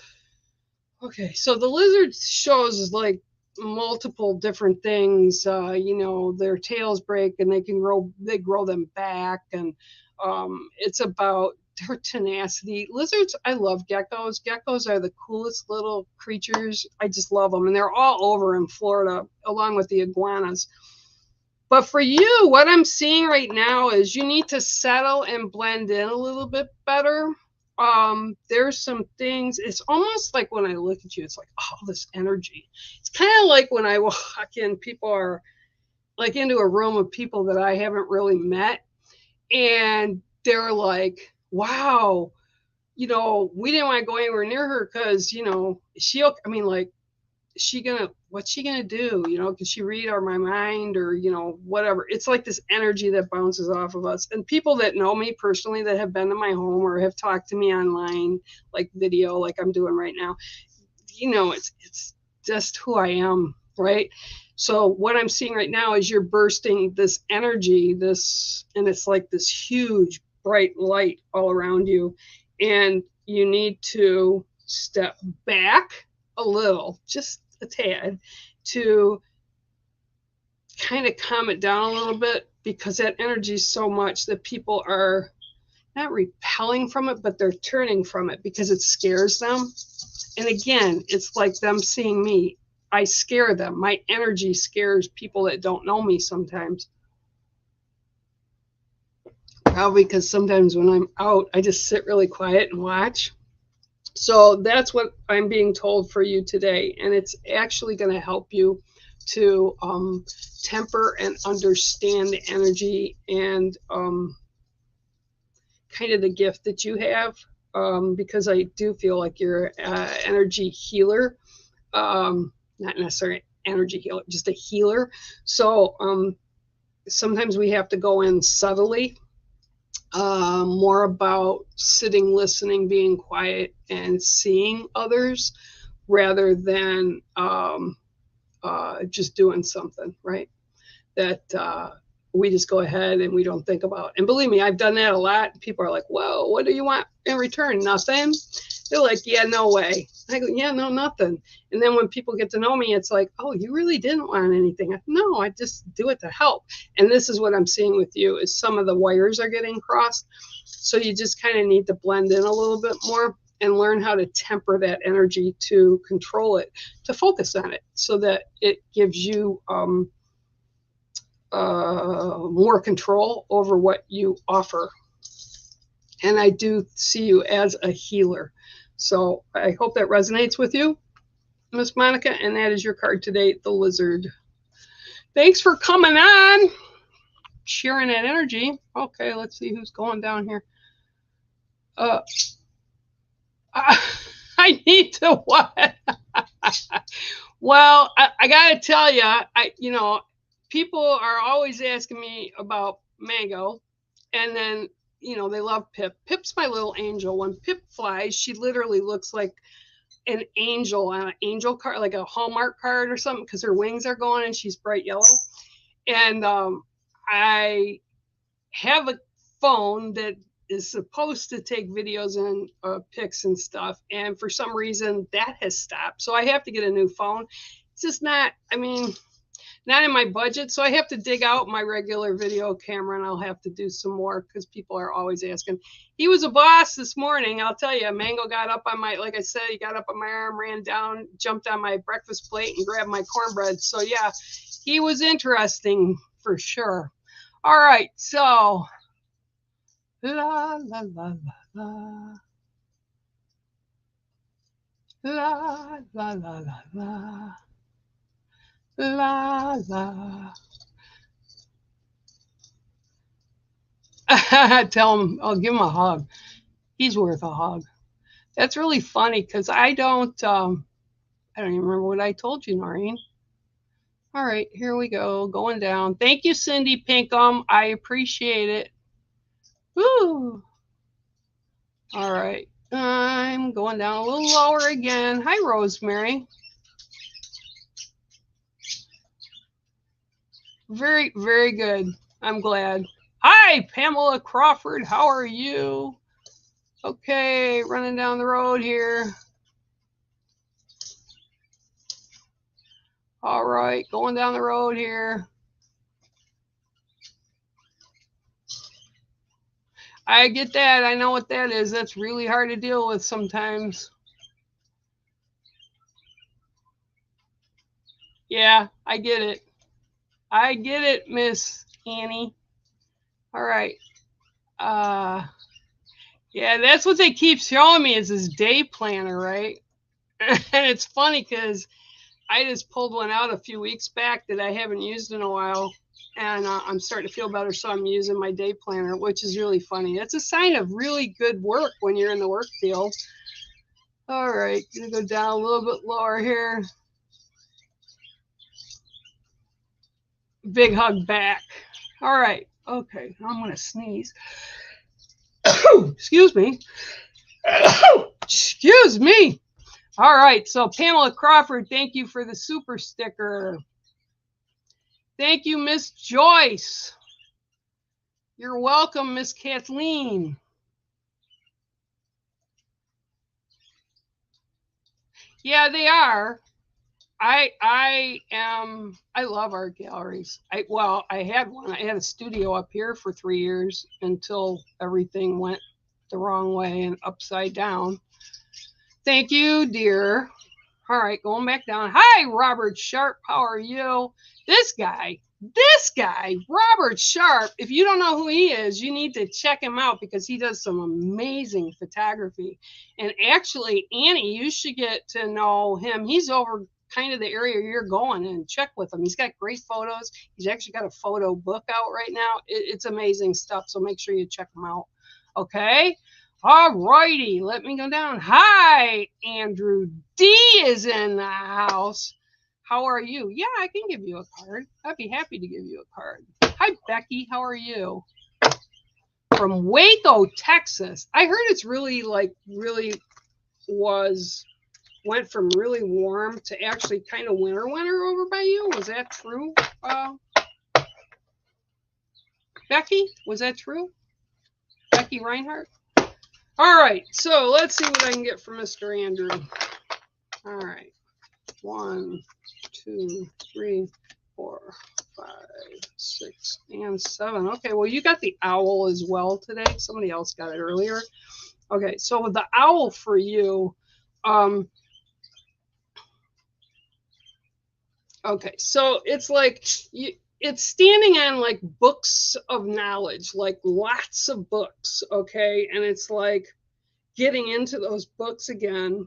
the lizard shows like multiple different things. Their tails break and they grow them back, and It's about their tenacity. Lizards, I love geckos. Geckos are the coolest little creatures. I just love them. And they're all over in Florida, along with the iguanas. But for you, what I'm seeing right now is you need to settle and blend in a little bit better. There's some things, it's almost like when I look at you, it's like, oh, this energy. It's kind of like when I walk in, people are like into a room of people that I haven't really met. And they're like, wow, we didn't want to go anywhere near her because, I mean, like, what's she gonna do? Can she read my mind or, whatever? It's like this energy that bounces off of us. And people that know me personally, that have been to my home or have talked to me online, like video, like I'm doing right now, it's just who I am, right? So what I'm seeing right now is you're bursting this energy, and it's like this huge bright light all around you. And you need to step back a little, just a tad, to kind of calm it down a little bit, because that energy is so much that people are not repelling from it, but they're turning from it because it scares them. And again, it's like them seeing me. I scare them. My energy scares people that don't know me sometimes. Probably because sometimes when I'm out, I just sit really quiet and watch. So that's what I'm being told for you today. And it's actually going to help you to temper and understand the energy and kind of the gift that you have, because I do feel like you're an energy healer, not necessarily energy healer, just a healer. So sometimes we have to go in subtly, more about sitting, listening, being quiet, and seeing others rather than just doing something, right? That we just go ahead and we don't think about. And believe me, I've done that a lot. People are like, whoa, what do you want in return? Nothing. They're like, yeah, no way. I go, yeah, no, nothing. And then when people get to know me, it's like, oh, you really didn't want anything. No, I just do it to help. And this is what I'm seeing with you, is some of the wires are getting crossed. So you just kind of need to blend in a little bit more and learn how to temper that energy, to control it, to focus on it, so that it gives you more control over what you offer. And I do see you as a healer. So I hope that resonates with you, Miss Monica. And that is your card today, the Lizard. Thanks for coming on, sharing that energy. Okay, let's see who's going down here. I need to what? Well, I got to tell you, people are always asking me about Mango, and then, they love Pip. Pip's my little angel. When Pip flies, she literally looks like an angel on an angel card, like a Hallmark card or something, because her wings are going and she's bright yellow. And I have a phone that is supposed to take videos and pics and stuff, and for some reason that has stopped. So I have to get a new phone. It's just not in my budget, so I have to dig out my regular video camera, and I'll have to do some more because people are always asking. He was a boss this morning, I'll tell you. Mango got up on like I said, he got up on my arm, ran down, jumped on my breakfast plate, and grabbed my cornbread. So yeah, he was interesting for sure. All right, so la la la la la la la la la la la. Tell him, I'll give him a hug. He's worth a hug. That's really funny because I don't even remember what I told you, Noreen. All right, here we go, going down. Thank you, Cindy Pinkham. I appreciate it. Woo. All right, I'm going down a little lower again. Hi, Rosemary. Very, very good. I'm glad. Hi, Pamela Crawford. How are you? Okay, running down the road here. All right, going down the road here. I get that. I know what that is. That's really hard to deal with sometimes. Yeah, I get it. I get it, Miss Annie. All right. Yeah, that's what they keep showing me is this day planner, right? And it's funny because I just pulled one out a few weeks back that I haven't used in a while, and I'm starting to feel better, so I'm using my day planner, which is really funny. It's a sign of really good work when you're in the work field. All right, gonna go down a little bit lower here. Big hug back. All right, okay, I'm gonna sneeze. Excuse me. Excuse me. All right, so Pamela Crawford, thank you for the super sticker. Thank you, Miss Joyce. You're welcome, Miss Kathleen. Yeah, they are. I love art galleries. I had one. I had a studio up here for 3 years until everything went the wrong way and upside down. Thank you, dear. All right, going back down. Hi, Robert Sharp. How are you? This guy, Robert Sharp. If you don't know who he is, you need to check him out because he does some amazing photography. And actually, Annie, you should get to know him. He's over kind of the area you're going and check with him. He's got great photos. He's actually got a photo book out right now. It's amazing stuff. So make sure you check him out. Okay. All righty, let me go down. Hi, Andrew D is in the house. How are you? Yeah, I can give you a card. I'd be happy to give you a card. Hi, Becky. How are you? From Waco, Texas. I heard it's really went from really warm to actually kind of winter over by you. Was that true? Becky, was that true? Becky Reinhardt? All right, so let's see what I can get from Mr. Andrew. All right, 1, 2, 3, 4, 5, 6, and 7. Okay, well, you got the owl as well today. Somebody else got it earlier. Okay, so with the owl for you, okay, so it's like it's standing on like books of knowledge, like lots of books, okay? And it's like getting into those books again.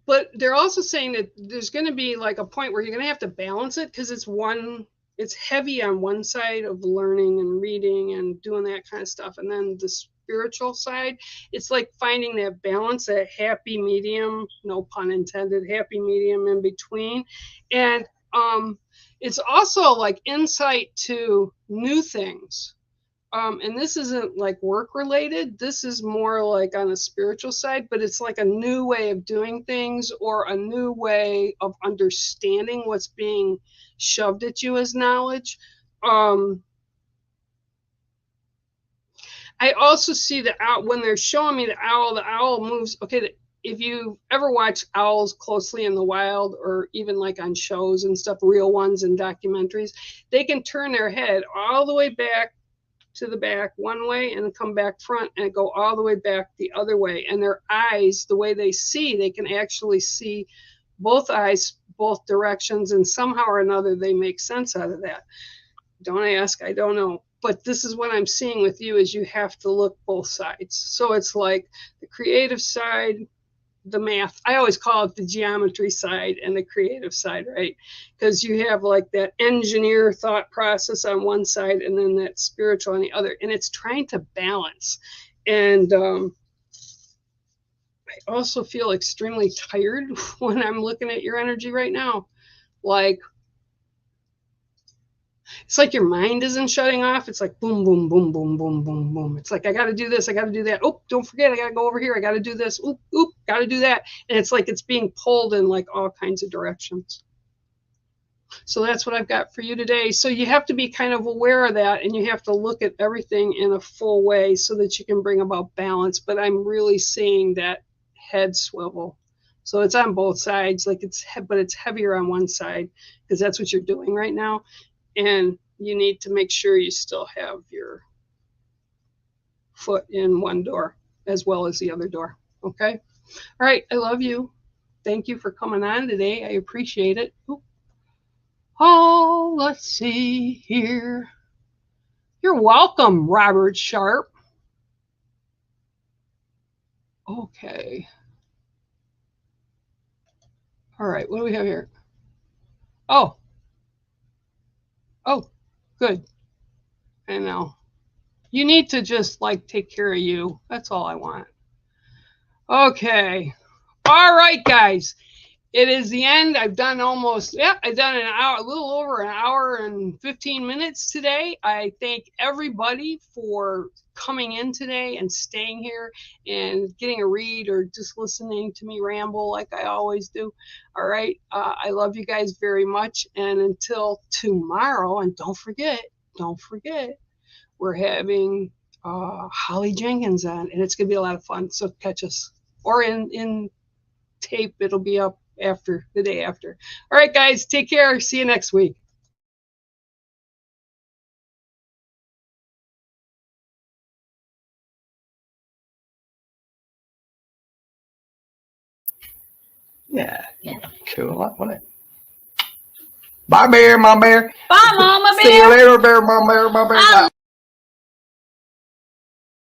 But they're also saying that there's going to be like a point where you're going to have to balance it because it's heavy on one side of learning and reading and doing that kind of stuff. And then the spiritual side, it's like finding that balance, that happy medium, no pun intended, happy medium in between. And it's also like insight to new things. And this isn't like work related. This is more like on the spiritual side, but it's like a new way of doing things or a new way of understanding what's being shoved at you as knowledge. I also see the owl when they're showing me the owl moves. Okay, if you ever watch owls closely in the wild or even like on shows and stuff, real ones and documentaries, they can turn their head all the way back to the back one way and come back front and go all the way back the other way. And their eyes, the way they see, they can actually see both eyes, both directions, and somehow or another they make sense out of that. Don't ask, I don't know. But this is what I'm seeing with you is you have to look both sides. So it's like the creative side, the math. I always call it the geometry side and the creative side, right? Because you have like that engineer thought process on one side and then that spiritual on the other. And it's trying to balance. And I also feel extremely tired when I'm looking at your energy right now. Like, it's like your mind isn't shutting off. It's like boom, boom, boom, boom, boom, boom, boom. It's like, I got to do this. I got to do that. Oh, don't forget, I got to go over here. I got to do this. Oop, oop, got to do that. And it's like it's being pulled in like all kinds of directions. So that's what I've got for you today. So you have to be kind of aware of that and you have to look at everything in a full way so that you can bring about balance. But I'm really seeing that head swivel. So it's on both sides, like but it's heavier on one side because that's what you're doing right now. And you need to make sure you still have your foot in one door as well as the other door. Okay? All right. I love you. Thank you for coming on today. I appreciate it. Oh, let's see here. You're welcome, Robert Sharp. Okay. All right. What do we have here? Oh. Oh, good. I know. You need to just like take care of you. That's all I want. Okay. All right, guys. It is the end. I've done I've done an hour, a little over an hour and 15 minutes today. I thank everybody for coming in today and staying here and getting a read or just listening to me ramble like I always do. All right. I love you guys very much. And until tomorrow, and don't forget, we're having Holly Jenkins on, and it's going to be a lot of fun. So catch us. Or in tape, it'll be up after the day after. All right, guys, take care. See you next week. Yeah. Cool, wasn't it? Bye, bear, my bear. Bye, Mama Bear. See you later, bear, my bear, my bear.